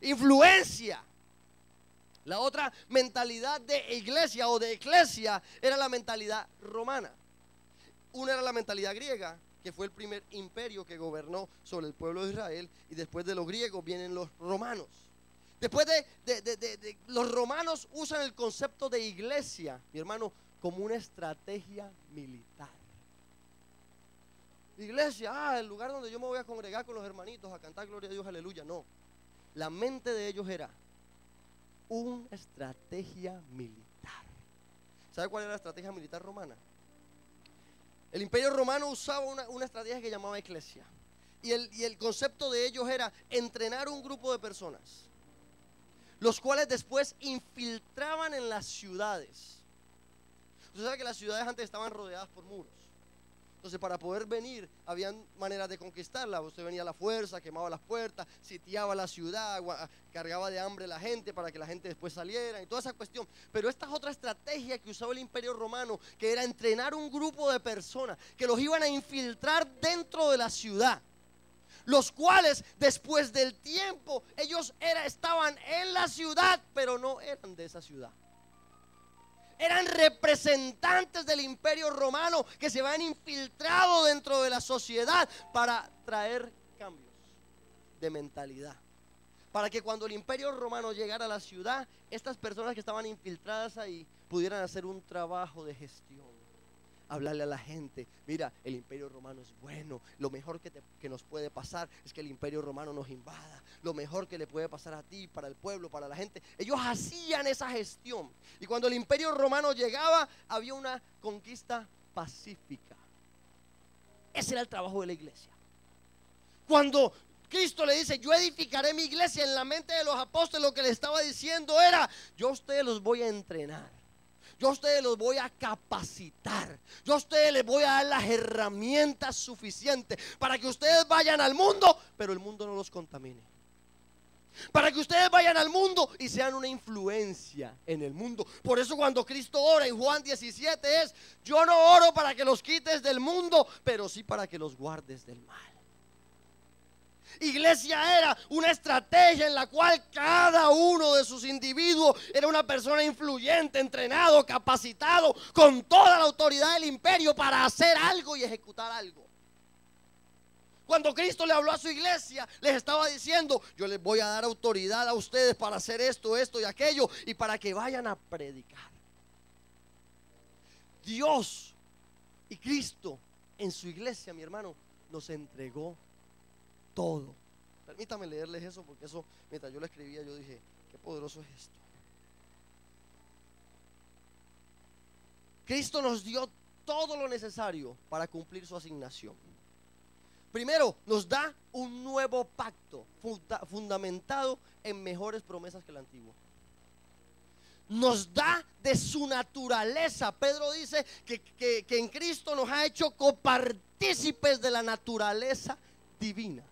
influencia. La otra mentalidad de iglesia o de eclesia era la mentalidad romana. Una era la mentalidad griega, que fue el primer imperio que gobernó sobre el pueblo de Israel, y después de los griegos vienen los romanos. Después de los romanos usan el concepto de iglesia, mi hermano, como una estrategia militar. Iglesia, el lugar donde yo me voy a congregar con los hermanitos a cantar gloria a Dios, aleluya. No, la mente de ellos era una estrategia militar. ¿Sabe cuál era la estrategia militar romana? El imperio romano usaba una estrategia que llamaba eclesia. Y el concepto de ellos era entrenar un grupo de personas, los cuales después infiltraban en las ciudades. Usted sabe que las ciudades antes estaban rodeadas por muros. Entonces, para poder venir, habían maneras de conquistarla. Usted venía a la fuerza, quemaba las puertas, sitiaba la ciudad, cargaba de hambre a la gente para que la gente después saliera y toda esa cuestión. Pero esta es otra estrategia que usaba el imperio romano, que era entrenar un grupo de personas que los iban a infiltrar dentro de la ciudad, los cuales después del tiempo ellos estaban en la ciudad, pero no eran de esa ciudad. Eran representantes del imperio romano que se habían infiltrado dentro de la sociedad para traer cambios de mentalidad, para que cuando el imperio romano llegara a la ciudad, estas personas que estaban infiltradas ahí pudieran hacer un trabajo de gestión, hablarle a la gente, mira, el imperio romano es bueno, lo mejor que nos puede pasar es que el imperio romano nos invada, lo mejor que le puede pasar a ti, para el pueblo, para la gente. Ellos hacían esa gestión, y cuando el imperio romano llegaba, había una conquista pacífica. Ese era el trabajo de la iglesia. Cuando Cristo le dice, yo edificaré mi iglesia, en la mente de los apóstoles lo que le estaba diciendo era, yo a ustedes los voy a entrenar, yo a ustedes los voy a capacitar, yo a ustedes les voy a dar las herramientas suficientes para que ustedes vayan al mundo, pero el mundo no los contamine. Para que ustedes vayan al mundo y sean una influencia en el mundo. Por eso cuando Cristo ora en Juan 17 es, yo no oro para que los quites del mundo, pero sí para que los guardes del mal. Iglesia era una estrategia en la cual cada uno de sus individuos era una persona influyente, entrenado, capacitado, con toda la autoridad del imperio para hacer algo y ejecutar algo. Cuando Cristo le habló a su iglesia, les estaba diciendo: yo les voy a dar autoridad a ustedes para hacer esto, esto y aquello, y para que vayan a predicar. Dios y Cristo en su iglesia, mi hermano, nos entregó todo. Permítame leerles eso, porque eso, mientras yo lo escribía, yo dije: qué poderoso es esto. Cristo nos dio todo lo necesario para cumplir su asignación. Primero, nos da un nuevo pacto fundamentado en mejores promesas que el antiguo. Nos da de su naturaleza. Pedro dice que en Cristo nos ha hecho copartícipes de la naturaleza divina.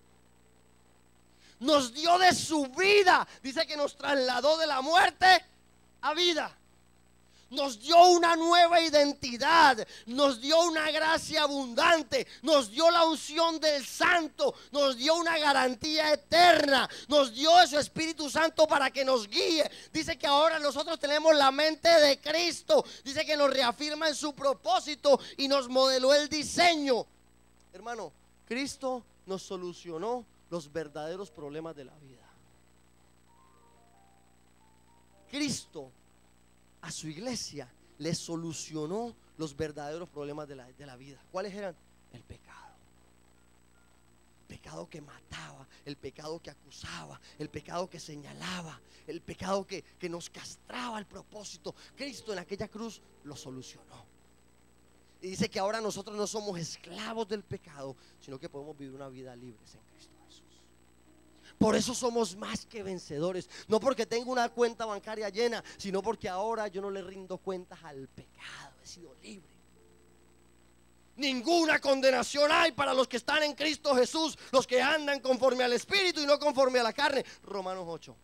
Nos dio de su vida. Dice que nos trasladó de la muerte a vida. Nos dio una nueva identidad, nos dio una gracia abundante, nos dio la unción del Santo, nos dio una garantía eterna, nos dio de su Espíritu Santo para que nos guíe. Dice que ahora nosotros tenemos la mente de Cristo. Dice que nos reafirma en su propósito y nos modeló el diseño. Hermano, Cristo nos solucionó los verdaderos problemas de la vida. Cristo a su iglesia le solucionó los verdaderos problemas de la vida. ¿Cuáles eran? El pecado. El pecado que mataba, el pecado que acusaba, el pecado que señalaba, el pecado que nos castraba el propósito. Cristo en aquella cruz lo solucionó. Y dice que ahora nosotros no somos esclavos del pecado, sino que podemos vivir una vida libre en Cristo. Por eso somos más que vencedores. No porque tengo una cuenta bancaria llena, sino porque ahora yo no le rindo cuentas al pecado. He sido libre. Ninguna condenación hay para los que están en Cristo Jesús, los que andan conforme al Espíritu y no conforme a la carne. Romanos 8.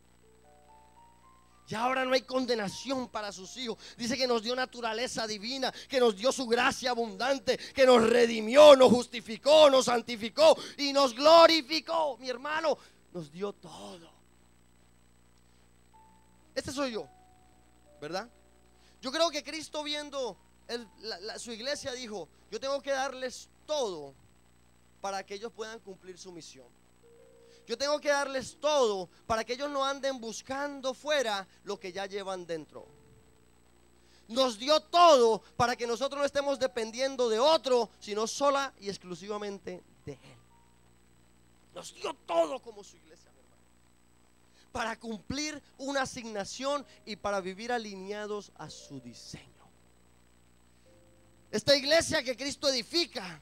Y ahora no hay condenación para sus hijos. Dice que nos dio naturaleza divina, que nos dio su gracia abundante, que nos redimió, nos justificó, nos santificó y nos glorificó. Mi hermano, nos dio todo. Este soy yo, ¿verdad? Yo creo que Cristo, viendo su iglesia, dijo: yo tengo que darles todo para que ellos puedan cumplir su misión. Yo tengo que darles todo para que ellos no anden buscando fuera lo que ya llevan dentro. Nos dio todo para que nosotros no estemos dependiendo de otro, sino sola y exclusivamente de Él. Nos dio todo como su iglesia, mi hermano, para cumplir una asignación y para vivir alineados a su diseño. Esta iglesia que Cristo edifica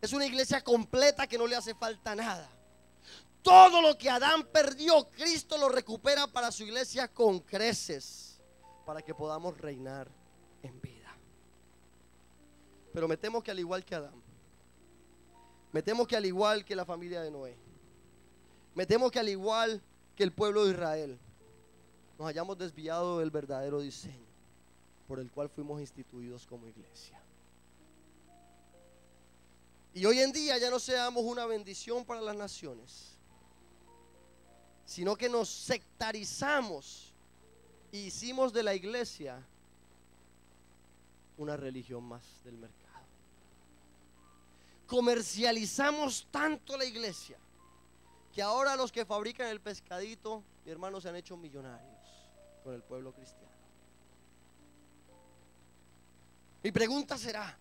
es una iglesia completa que no le hace falta nada. Todo lo que Adán perdió, Cristo lo recupera para su iglesia con creces, para que podamos reinar en vida. Pero me temo que al igual que Adán, me temo que al igual que la familia de Noé, me temo que al igual que el pueblo de Israel, nos hayamos desviado del verdadero diseño por el cual fuimos instituidos como iglesia. Y hoy en día ya no seamos una bendición para las naciones, sino que nos sectarizamos y hicimos de la iglesia una religión más del mercado. Comercializamos tanto la iglesia que ahora los que fabrican el pescadito, mi hermano, se han hecho millonarios con el pueblo cristiano. Mi pregunta será: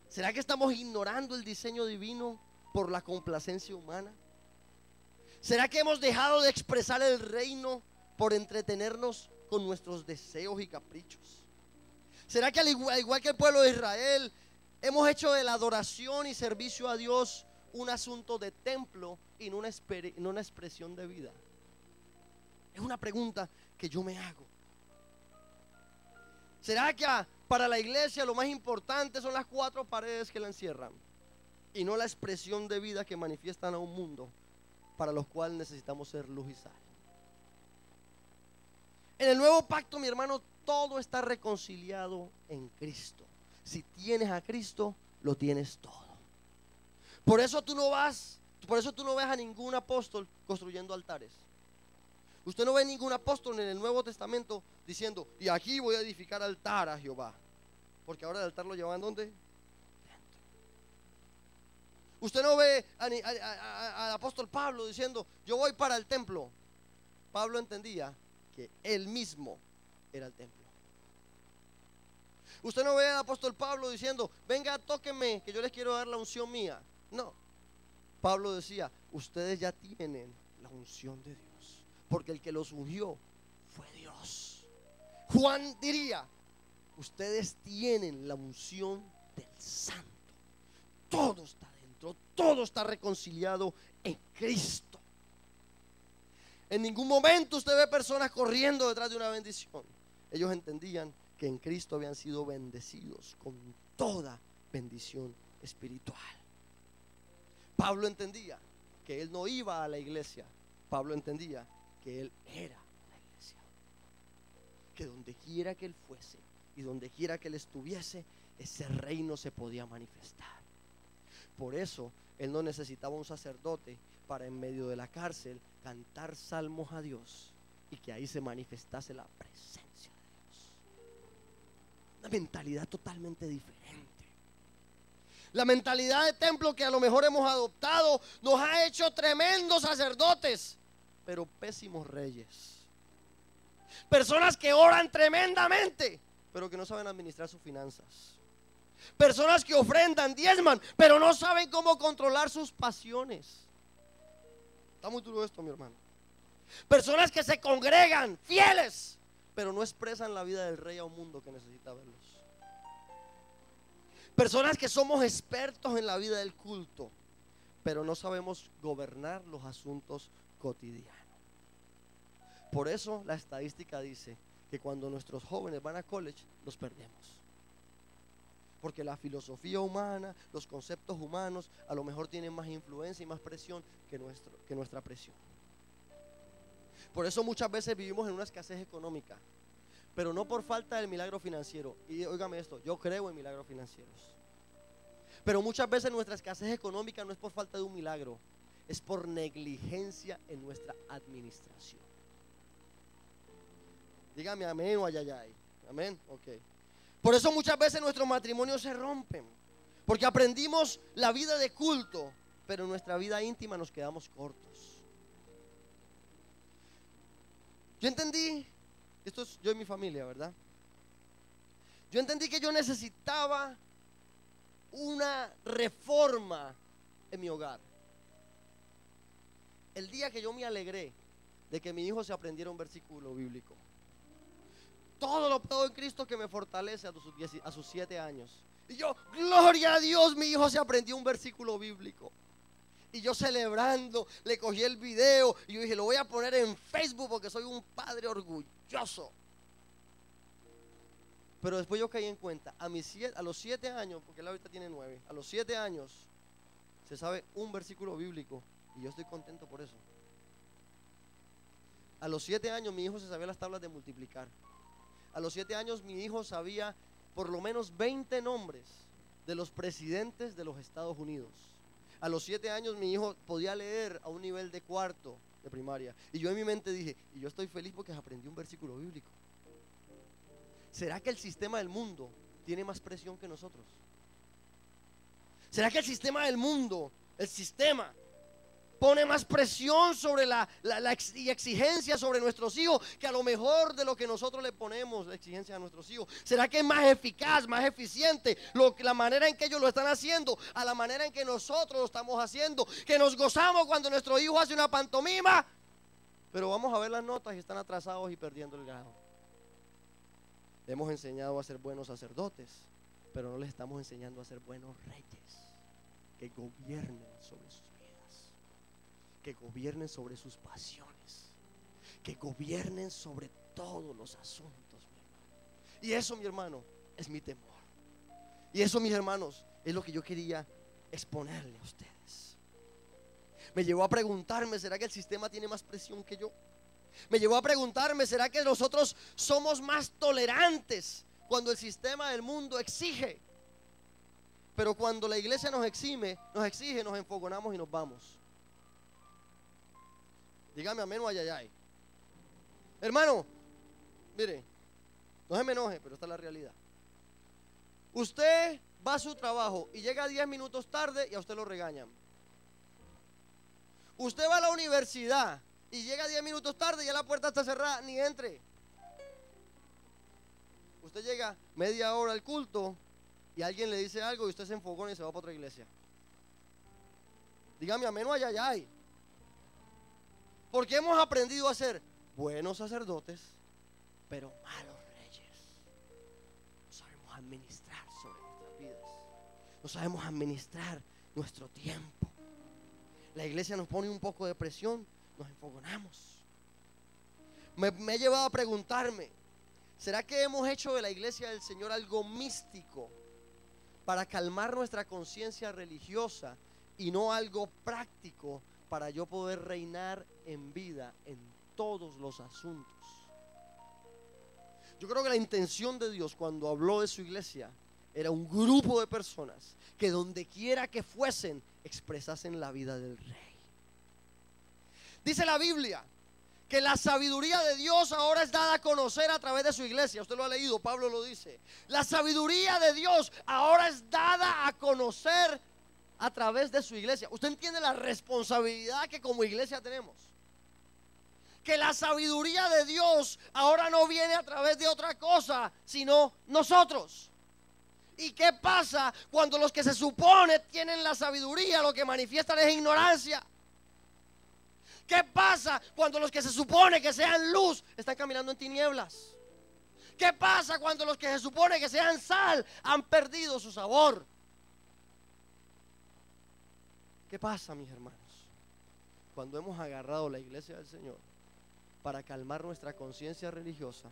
¿será que estamos ignorando el diseño divino por la complacencia humana? ¿Será que hemos dejado de expresar el reino por entretenernos con nuestros deseos y caprichos? ¿Será que al igual que el pueblo de Israel, hemos hecho de la adoración y servicio a Dios un asunto de templo y no una expresión de vida? Es una pregunta que yo me hago. ¿Será que para la iglesia lo más importante son las 4 paredes que la encierran y no la expresión de vida que manifiestan a un mundo para los cuales necesitamos ser luz y sal? En el nuevo pacto, mi hermano, todo está reconciliado en Cristo. Si tienes a Cristo, lo tienes todo. Por eso tú no vas Por eso tú no ves a ningún apóstol construyendo altares. Usted no ve ningún apóstol en el Nuevo Testamento diciendo, y aquí voy a edificar altar a Jehová. Porque ahora el altar lo llevan ¿dónde? Dentro. Usted no ve al apóstol Pablo diciendo, yo voy para el templo. Pablo entendía que él mismo era el templo. Usted no ve al apóstol Pablo diciendo, venga, tóquenme, que yo les quiero dar la unción mía. No. Pablo decía, ustedes ya tienen la unción de Dios, porque el que los ungió fue Dios. Juan diría, ustedes tienen la unción del Santo. Todo está dentro, todo está reconciliado en Cristo. En ningún momento usted ve personas corriendo detrás de una bendición. Ellos entendían que en Cristo habían sido bendecidos con toda bendición espiritual. Pablo entendía que él no iba a la iglesia. Pablo entendía que él era la iglesia. Que donde quiera que él fuese y donde quiera que él estuviese, ese reino se podía manifestar. Por eso él no necesitaba un sacerdote para en medio de la cárcel cantar salmos a Dios y que ahí se manifestase la presencia de Dios. Una mentalidad totalmente diferente. La mentalidad de templo que a lo mejor hemos adoptado nos ha hecho tremendos sacerdotes, pero pésimos reyes. Personas que oran tremendamente, pero que no saben administrar sus finanzas. Personas que ofrendan, diezman, pero no saben cómo controlar sus pasiones. Está muy duro esto, mi hermano. Personas que se congregan, fieles, pero no expresan la vida del rey a un mundo que necesita verlos. Personas que somos expertos en la vida del culto, pero no sabemos gobernar los asuntos cotidianos. Por eso la estadística dice que cuando nuestros jóvenes van a college, los perdemos. Porque la filosofía humana, los conceptos humanos, a lo mejor tienen más influencia y más presión que nuestra presión. Por eso muchas veces vivimos en una escasez económica, pero no por falta del milagro financiero. Y óigame esto, yo creo en milagros financieros. Pero muchas veces nuestra escasez económica no es por falta de un milagro, es por negligencia en nuestra administración. Dígame amén o ayayay. Amén, ok. Por eso muchas veces nuestros matrimonios se rompen, porque aprendimos la vida de culto, pero en nuestra vida íntima nos quedamos cortos. Yo entendí, esto es yo y mi familia, ¿verdad? Yo entendí que yo necesitaba una reforma en mi hogar. El día que yo me alegré de que mi hijo se aprendiera un versículo bíblico. Todo lo puedo en Cristo que me fortalece a sus 7 años. Y yo, gloria a Dios, mi hijo se aprendió un versículo bíblico. Y yo celebrando, le cogí el video y yo dije, lo voy a poner en Facebook porque soy un orgulloso. Pero después yo caí en cuenta, a los 7 años, porque él ahorita tiene 9, a los 7 años se sabe un versículo bíblico y yo estoy contento por eso. A los 7 años mi hijo se sabía las tablas de multiplicar. A los 7 años mi hijo sabía por lo menos 20 nombres de los presidentes de los Estados Unidos. A los 7 años mi hijo podía leer a un nivel de 4º de primaria. Y yo en mi mente dije, y yo estoy feliz porque aprendí un versículo bíblico. ¿Será que el sistema del mundo tiene más presión que nosotros? ¿Será que el sistema del mundo, el sistema, pone más presión sobre y exigencia sobre nuestros hijos que a lo mejor de lo que nosotros le ponemos la exigencia a nuestros hijos? ¿Será que es más eficaz, más eficiente la manera en que ellos lo están haciendo a la manera en que nosotros lo estamos haciendo? Que nos gozamos cuando nuestro hijo hace una pantomima, pero vamos a ver las notas y están atrasados y perdiendo el grado. Le hemos enseñado a ser buenos sacerdotes, pero no les estamos enseñando a ser buenos reyes que gobiernen sobre sus vidas, que gobiernen sobre sus pasiones, que gobiernen sobre todos los asuntos, mi hermano. Y eso, mi hermano, es mi temor. Y eso, mis hermanos, es lo que yo quería exponerle a ustedes. Me llevó a preguntarme, ¿será que el sistema tiene más presión que yo? Me llevó a preguntarme, ¿será que nosotros somos más tolerantes cuando el sistema del mundo exige? Pero cuando la iglesia nos exige, nos enfogonamos y nos vamos. Dígame amén o ayayay. Hermano, mire, no se me enoje, pero esta es la realidad. Usted va a su trabajo y llega 10 minutos tarde y a usted lo regañan. Usted va a la universidad y llega 10 minutos tarde y ya la puerta está cerrada, ni entre. Usted llega media hora al culto y alguien le dice algo y usted se enfogona y se va para otra iglesia. Dígame amén o ayayay. Porque hemos aprendido a ser buenos sacerdotes, pero malos reyes. No sabemos administrar sobre nuestras vidas. No sabemos administrar nuestro tiempo. La iglesia nos pone un poco de presión, nos enfogonamos. Me he llevado a preguntarme, ¿será que hemos hecho de la iglesia del Señor algo místico para calmar nuestra conciencia religiosa y no algo práctico para yo poder reinar en vida en todos los asuntos? Yo creo que la intención de Dios cuando habló de su iglesia era un grupo de personas que donde quiera que fuesen expresasen la vida del rey. Dice la Biblia que la sabiduría de Dios ahora es dada a conocer a través de su iglesia. Usted lo ha leído, Pablo lo dice. La sabiduría de Dios ahora es dada a conocer a través de su iglesia. Usted entiende la responsabilidad que como iglesia tenemos. Que la sabiduría de Dios ahora no viene a través de otra cosa, sino nosotros. ¿Y qué pasa cuando los que se supone tienen la sabiduría lo que manifiestan es ignorancia? ¿Qué pasa cuando los que se supone que sean luz están caminando en tinieblas? ¿Qué pasa cuando los que se supone que sean sal han perdido su sabor? ¿Qué pasa, mis hermanos, cuando hemos agarrado la iglesia del Señor para calmar nuestra conciencia religiosa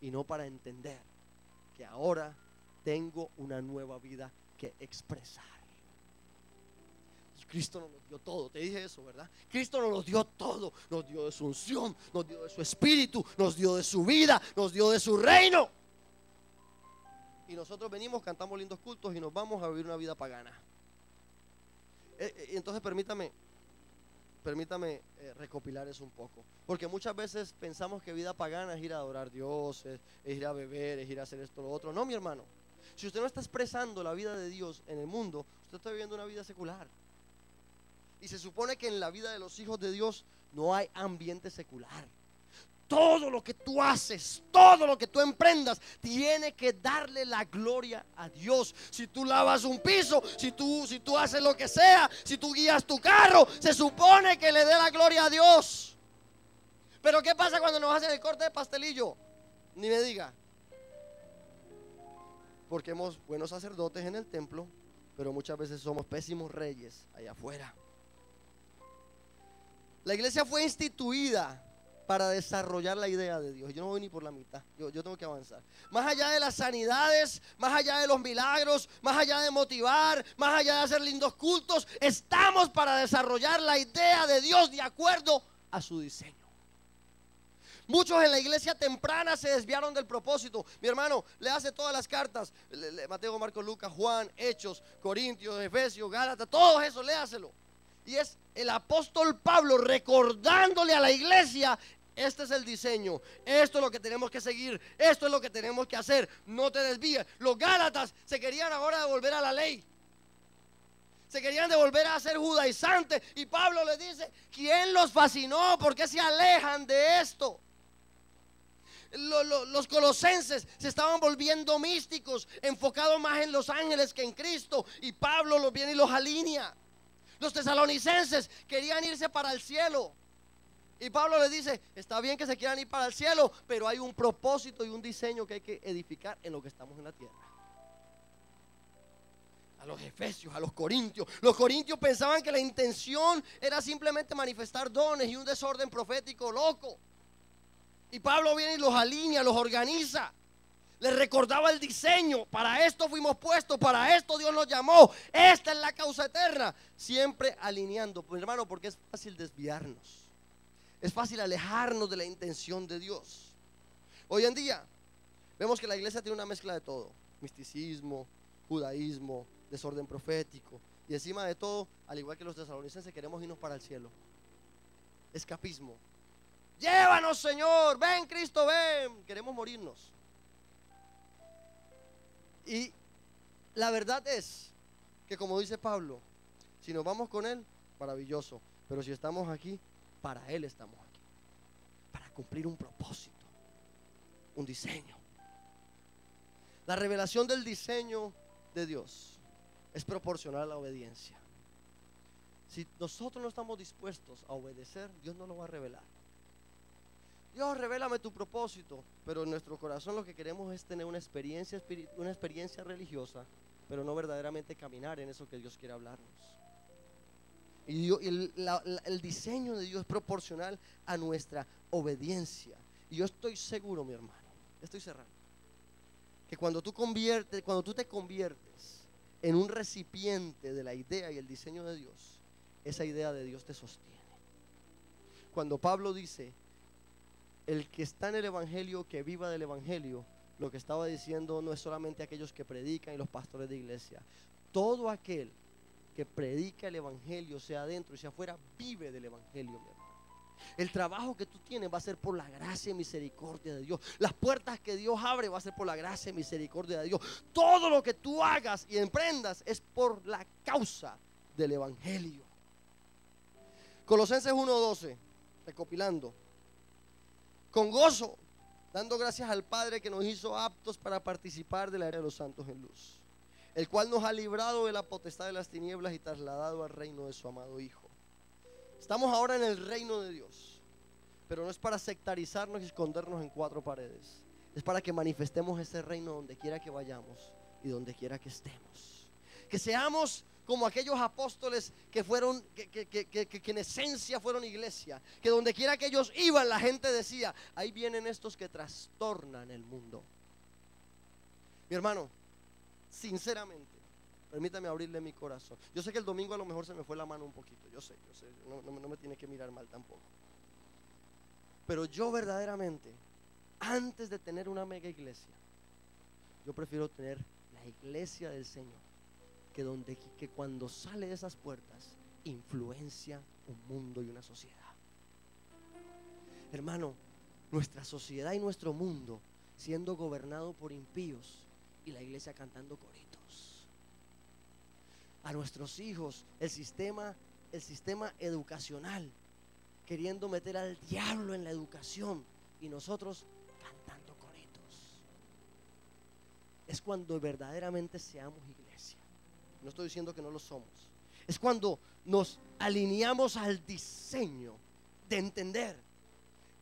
y no para entender que ahora tengo una nueva vida que expresar? Cristo nos lo dio todo, te dije eso, ¿verdad? Cristo nos lo dio todo, nos dio de su unción, nos dio de su espíritu, nos dio de su vida, nos dio de su reino. Y nosotros venimos, cantamos lindos cultos y nos vamos a vivir una vida pagana. Entonces permítame recopilar eso un poco, porque muchas veces pensamos que vida pagana es ir a adorar dioses, es ir a beber, es ir a hacer esto, lo otro. No, mi hermano, si usted no está expresando la vida de Dios en el mundo, usted está viviendo una vida secular. Y se supone que en la vida de los hijos de Dios no hay ambiente secular. Todo lo que tú haces, todo lo que tú emprendas, tiene que darle la gloria a Dios. Si tú lavas un piso, si tú haces lo que sea, si tú guías tu carro, se supone que le dé la gloria a Dios. Pero ¿qué pasa cuando nos hacen el corte de pastelillo? Ni me diga. Porque hemos buenos sacerdotes en el templo, pero muchas veces somos pésimos reyes allá afuera. La iglesia fue instituida para desarrollar la idea de Dios. Yo no voy ni por la mitad, yo tengo que avanzar. Más allá de las sanidades, más allá de los milagros, más allá de motivar, más allá de hacer lindos cultos, estamos para desarrollar la idea de Dios de acuerdo a su diseño. Muchos en la iglesia temprana se desviaron del propósito. Mi hermano, le hace todas las cartas, Mateo, Marcos, Lucas, Juan, Hechos, Corintios, Efesios, Gálatas, todo eso, léaselo. Y es el apóstol Pablo recordándole a la iglesia: este es el diseño, esto es lo que tenemos que seguir, esto es lo que tenemos que hacer, no te desvíes. Los Gálatas se querían ahora devolver a la ley, se querían devolver a ser judaizantes, y Pablo les dice: ¿quién los fascinó? ¿Por qué se alejan de esto? Los colosenses se estaban volviendo místicos, enfocados más en los ángeles que en Cristo, y Pablo los viene y los alinea. Los tesalonicenses querían irse para el cielo, y Pablo les dice: está bien que se quieran ir para el cielo, pero hay un propósito y un diseño que hay que edificar en lo que estamos en la tierra. A los efesios, a los corintios pensaban que la intención era simplemente manifestar dones y un desorden profético loco, y Pablo viene y los alinea, los organiza. Les recordaba el diseño: para esto fuimos puestos, para esto Dios nos llamó, esta es la causa eterna. Siempre alineando, pues, hermano, porque es fácil desviarnos, es fácil alejarnos de la intención de Dios. Hoy en día vemos que la iglesia tiene una mezcla de todo: misticismo, judaísmo, desorden profético, y encima de todo, al igual que los tesalonicenses, queremos irnos para el cielo. escapismo. Llévanos, Señor, ven, Cristo, ven. Queremos morirnos. Y la verdad es que, como dice Pablo, si nos vamos con Él, maravilloso. Pero si estamos aquí, para Él estamos aquí, para cumplir un propósito, un diseño. La revelación del diseño de Dios es proporcional a la obediencia. Si nosotros no estamos dispuestos a obedecer, Dios no lo va a revelar. Dios, revélame tu propósito, pero en nuestro corazón lo que queremos es tener una experiencia religiosa, pero no verdaderamente caminar en eso que Dios quiere hablarnos. Y el diseño de Dios es proporcional a nuestra obediencia. Y yo estoy seguro, mi hermano, estoy cerrando, que cuando tú te conviertes en un recipiente de la idea y el diseño de Dios, esa idea de Dios te sostiene. Cuando Pablo dice, el que está en el evangelio, que viva del evangelio, lo que estaba diciendo no es solamente aquellos que predican y los pastores de iglesia. Todo aquel que predica el evangelio, sea adentro y sea afuera, vive del evangelio, mi hermano. El trabajo que tú tienes va a ser por la gracia y misericordia de Dios. Las puertas que Dios abre va a ser por la gracia y misericordia de Dios. Todo lo que tú hagas y emprendas es por la causa del evangelio. Colosenses 1:12, recopilando: con gozo, dando gracias al Padre que nos hizo aptos para participar de la era de los santos en luz, el cual nos ha librado de la potestad de las tinieblas y trasladado al reino de su amado Hijo. Estamos ahora en el reino de Dios, pero no es para sectarizarnos y escondernos en cuatro paredes. Es para que manifestemos ese reino donde quiera que vayamos y donde quiera que estemos. Que seamos como aquellos apóstoles que fueron, que en esencia fueron iglesia, que donde quiera que ellos iban, la gente decía: ahí vienen estos que trastornan el mundo. Mi hermano, sinceramente, permítame abrirle mi corazón. Yo sé que el domingo a lo mejor se me fue la mano un poquito, yo sé, no me tiene que mirar mal tampoco. Pero yo verdaderamente, antes de tener una mega iglesia, yo prefiero tener la iglesia del Señor, que cuando sale de esas puertas influencia un mundo y una sociedad. Hermano, nuestra sociedad y nuestro mundo siendo gobernado por impíos y la iglesia cantando coritos. A nuestros hijos el sistema educacional queriendo meter al diablo en la educación y nosotros cantando coritos. Es cuando verdaderamente seamos iglesia. No estoy diciendo que no lo somos. Es cuando nos alineamos al diseño de entender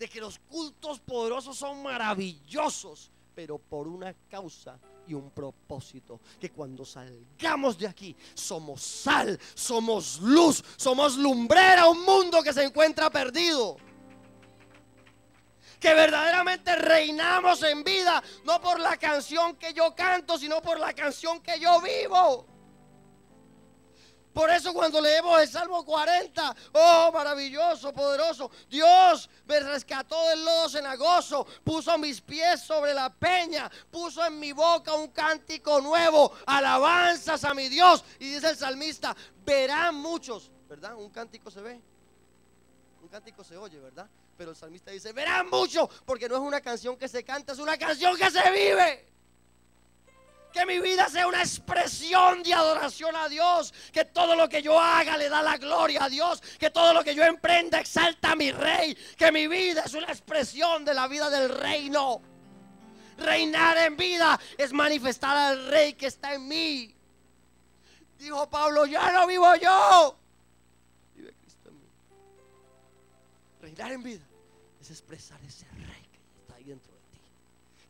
de que los cultos poderosos son maravillosos, pero por una causa y un propósito. Que cuando salgamos de aquí somos sal, somos luz, somos lumbrera a un mundo que se encuentra perdido. Que verdaderamente reinamos en vida, no por la canción que yo canto, sino por la canción que yo vivo. Por eso cuando leemos el Salmo 40, oh, maravilloso, poderoso, Dios me rescató del lodo cenagoso, puso mis pies sobre la peña, puso en mi boca un cántico nuevo, alabanzas a mi Dios. Y dice el salmista: verán muchos, ¿verdad? Un cántico se ve, un cántico se oye, ¿verdad? Pero el salmista dice: verán muchos, porque no es una canción que se canta, es una canción que se vive. Que mi vida sea una expresión de adoración a Dios. Que todo lo que yo haga le da la gloria a Dios. Que todo lo que yo emprenda exalta a mi Rey. Que mi vida es una expresión de la vida del reino. Reinar en vida es manifestar al Rey que está en mí. Dijo Pablo: ya no vivo yo, vive Cristo en mí. Reinar en vida es expresar ese Rey que está ahí dentro de ti,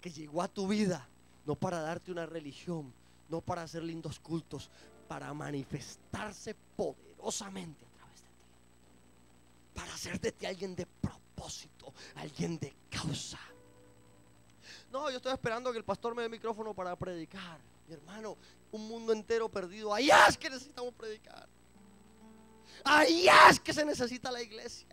que llegó a tu vida no para darte una religión, no para hacer lindos cultos, para manifestarse poderosamente a través de ti, para hacer de ti alguien de propósito, alguien de causa. No, yo estoy esperando que el pastor me dé el micrófono para predicar. Mi hermano, un mundo entero perdido. Allá es que necesitamos predicar. Allá es que se necesita la iglesia.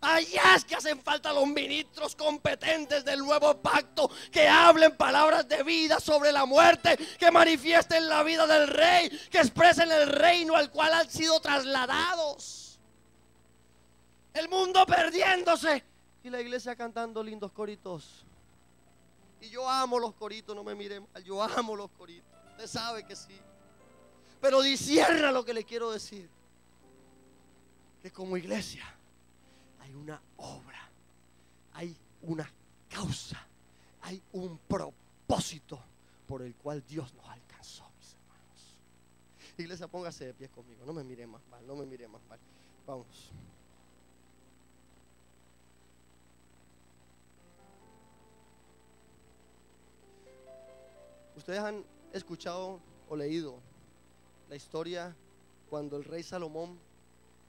Allá es que hacen falta los ministros competentes del nuevo pacto, que hablen palabras de vida sobre la muerte, que manifiesten la vida del Rey, que expresen el reino al cual han sido trasladados. El mundo perdiéndose y la iglesia cantando lindos coritos. Y yo amo los coritos, no me mire mal, yo amo los coritos. Usted sabe que sí. Pero discierna lo que le quiero decir. Que como iglesia hay una obra, hay una causa, hay un propósito por el cual Dios nos alcanzó, mis hermanos. Iglesia, póngase de pie conmigo, no me mire más mal, no me mire más mal. Vamos. Ustedes han escuchado o leído la historia cuando el rey Salomón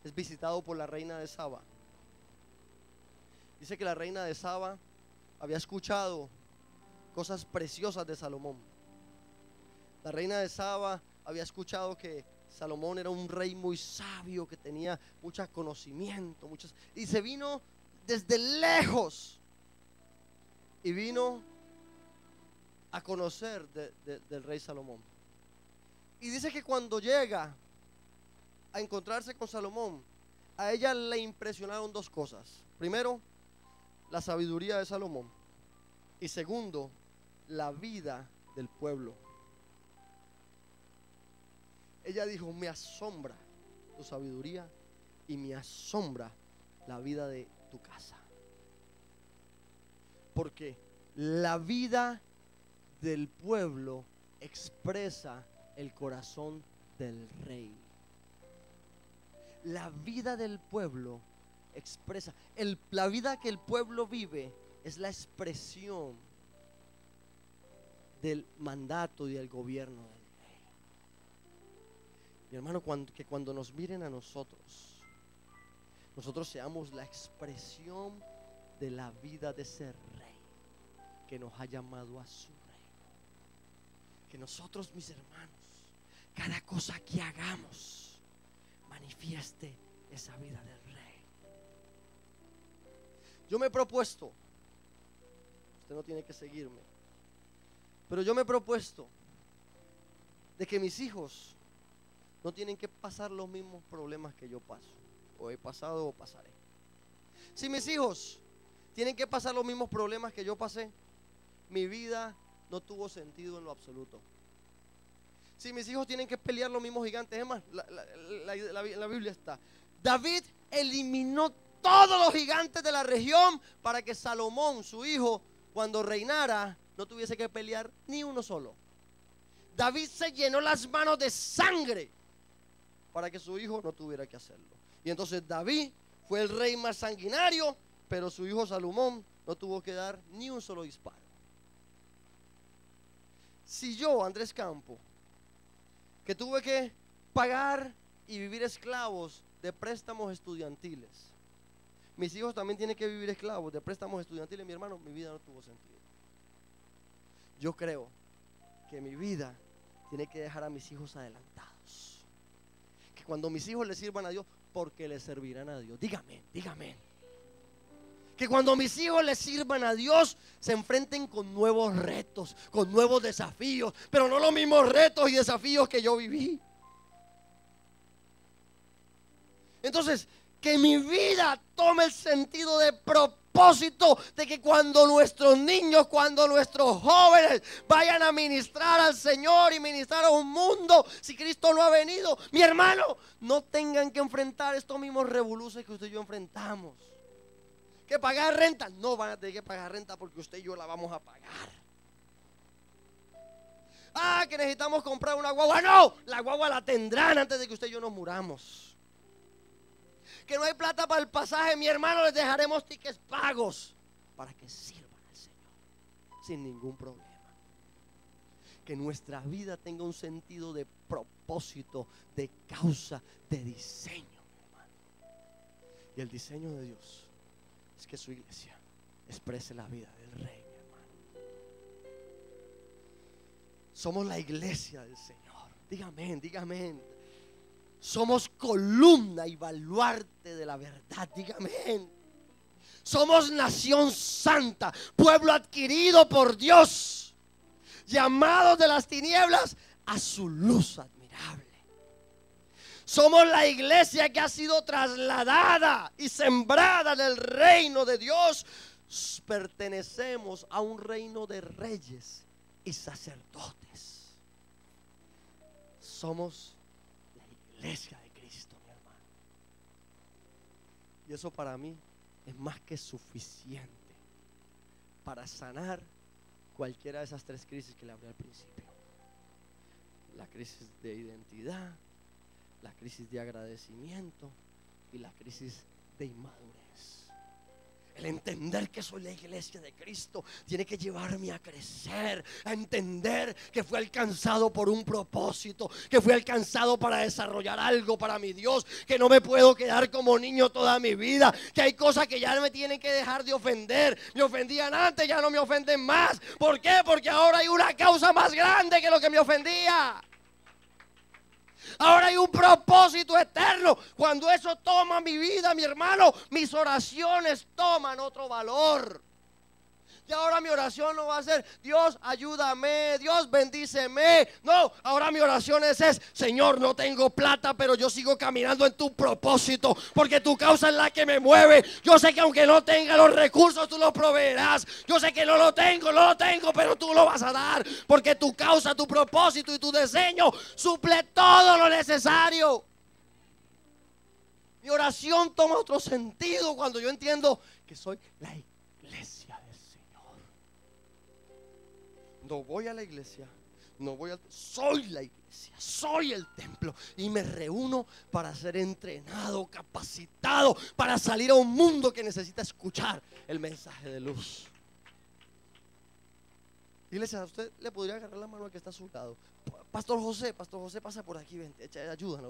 es visitado por la reina de Saba. Dice que la reina de Saba había escuchado cosas preciosas de Salomón. La reina de Saba había escuchado que Salomón era un rey muy sabio, que tenía mucho conocimiento, y se vino desde lejos y vino a conocer del rey Salomón. Y dice que cuando llega a encontrarse con Salomón, a ella le impresionaron dos cosas. Primero, la sabiduría de Salomón. Y segundo, la vida del pueblo. Ella dijo: me asombra tu sabiduría y me asombra la vida de tu casa. Porque la vida del pueblo expresa el corazón del rey. La vida del pueblo expresa, la vida que el pueblo vive es la expresión del mandato y del gobierno del rey. Mi hermano, que cuando nos miren a nosotros seamos la expresión de la vida de ese rey que nos ha llamado a su reino. Que nosotros, mis hermanos, cada cosa que hagamos manifieste esa vida del rey. Yo me he propuesto, usted no tiene que seguirme, pero yo me he propuesto de que mis hijos no tienen que pasar los mismos problemas que yo paso, o he pasado o pasaré. Si mis hijos tienen que pasar los mismos problemas que yo pasé, mi vida no tuvo sentido en lo absoluto. Si mis hijos tienen que pelear los mismos gigantes, es más, la Biblia está: David eliminó todos los gigantes de la región para que Salomón, su hijo, cuando reinara, no tuviese que pelear ni uno solo. David se llenó las manos de sangre para que su hijo no tuviera que hacerlo. Y entonces David fue el rey más sanguinario, pero su hijo Salomón no tuvo que dar ni un solo disparo. Si yo, Andrés Campo, que tuve que pagar y vivir esclavos de préstamos estudiantiles, mis hijos también tienen que vivir esclavos de préstamos estudiantiles, mi hermano, mi vida no tuvo sentido. Yo creo que mi vida tiene que dejar a mis hijos adelantados. Que cuando mis hijos le sirvan a Dios, porque le servirán a Dios. Dígame, dígame. Que cuando mis hijos le sirvan a Dios, se enfrenten con nuevos retos, con nuevos desafíos, pero no los mismos retos y desafíos que yo viví. Entonces, que mi vida tome el sentido de propósito, de que cuando nuestros niños, cuando nuestros jóvenes vayan a ministrar al Señor y ministrar a un mundo, si Cristo no ha venido, mi hermano, no tengan que enfrentar estos mismos revoluciones que usted y yo enfrentamos. ¿Que pagar renta? No van a tener que pagar renta porque usted y yo la vamos a pagar. Ah, que necesitamos comprar una guagua. No, la guagua la tendrán antes de que usted y yo nos muramos. Que no hay plata para el pasaje, mi hermano, les dejaremos tickets pagos para que sirvan al Señor sin ningún problema. Que nuestra vida tenga un sentido de propósito, de causa, de diseño, mi hermano. Y el diseño de Dios es que su iglesia exprese la vida del rey, mi hermano. Somos la iglesia del Señor. Dígame, dígame. Somos columna y baluarte de la verdad. Dígame. Somos nación santa, pueblo adquirido por Dios, llamados de las tinieblas a su luz admirable. Somos la iglesia que ha sido trasladada y sembrada en el reino de Dios. Pertenecemos a un reino de reyes y sacerdotes. Somos la iglesia de Cristo, mi hermano. Y eso para mí es más que suficiente para sanar cualquiera de esas tres crisis que le hablé al principio. La crisis de identidad, la crisis de agradecimiento y la crisis de inmadurez. El entender que soy la iglesia de Cristo tiene que llevarme a crecer, a entender que fui alcanzado por un propósito, que fui alcanzado para desarrollar algo para mi Dios, que no me puedo quedar como niño toda mi vida, que hay cosas que ya me tienen que dejar de ofender. Me ofendían antes, ya no me ofenden más. ¿Por qué? Porque ahora hay una causa más grande que lo que me ofendía. Ahora hay un propósito eterno. Cuando eso toma mi vida, mi hermano, mis oraciones toman otro valor. Y ahora mi oración no va a ser: Dios, ayúdame, Dios, bendíceme. No, ahora mi oración es: Señor, no tengo plata, pero yo sigo caminando en tu propósito, porque tu causa es la que me mueve. Yo sé que aunque no tenga los recursos, tú los proveerás. Yo sé que no lo tengo, pero tú lo vas a dar, porque tu causa, tu propósito y tu diseño suple todo lo necesario. Mi oración toma otro sentido cuando yo entiendo que soy la iglesia del Señor. No voy a la iglesia, soy la iglesia, soy el templo, y me reúno para ser entrenado, capacitado, para salir a un mundo que necesita escuchar el mensaje de luz. Iglesia, usted le podría agarrar la mano al que está a su lado. Pastor José, pasa por aquí, vente, ayúdanos.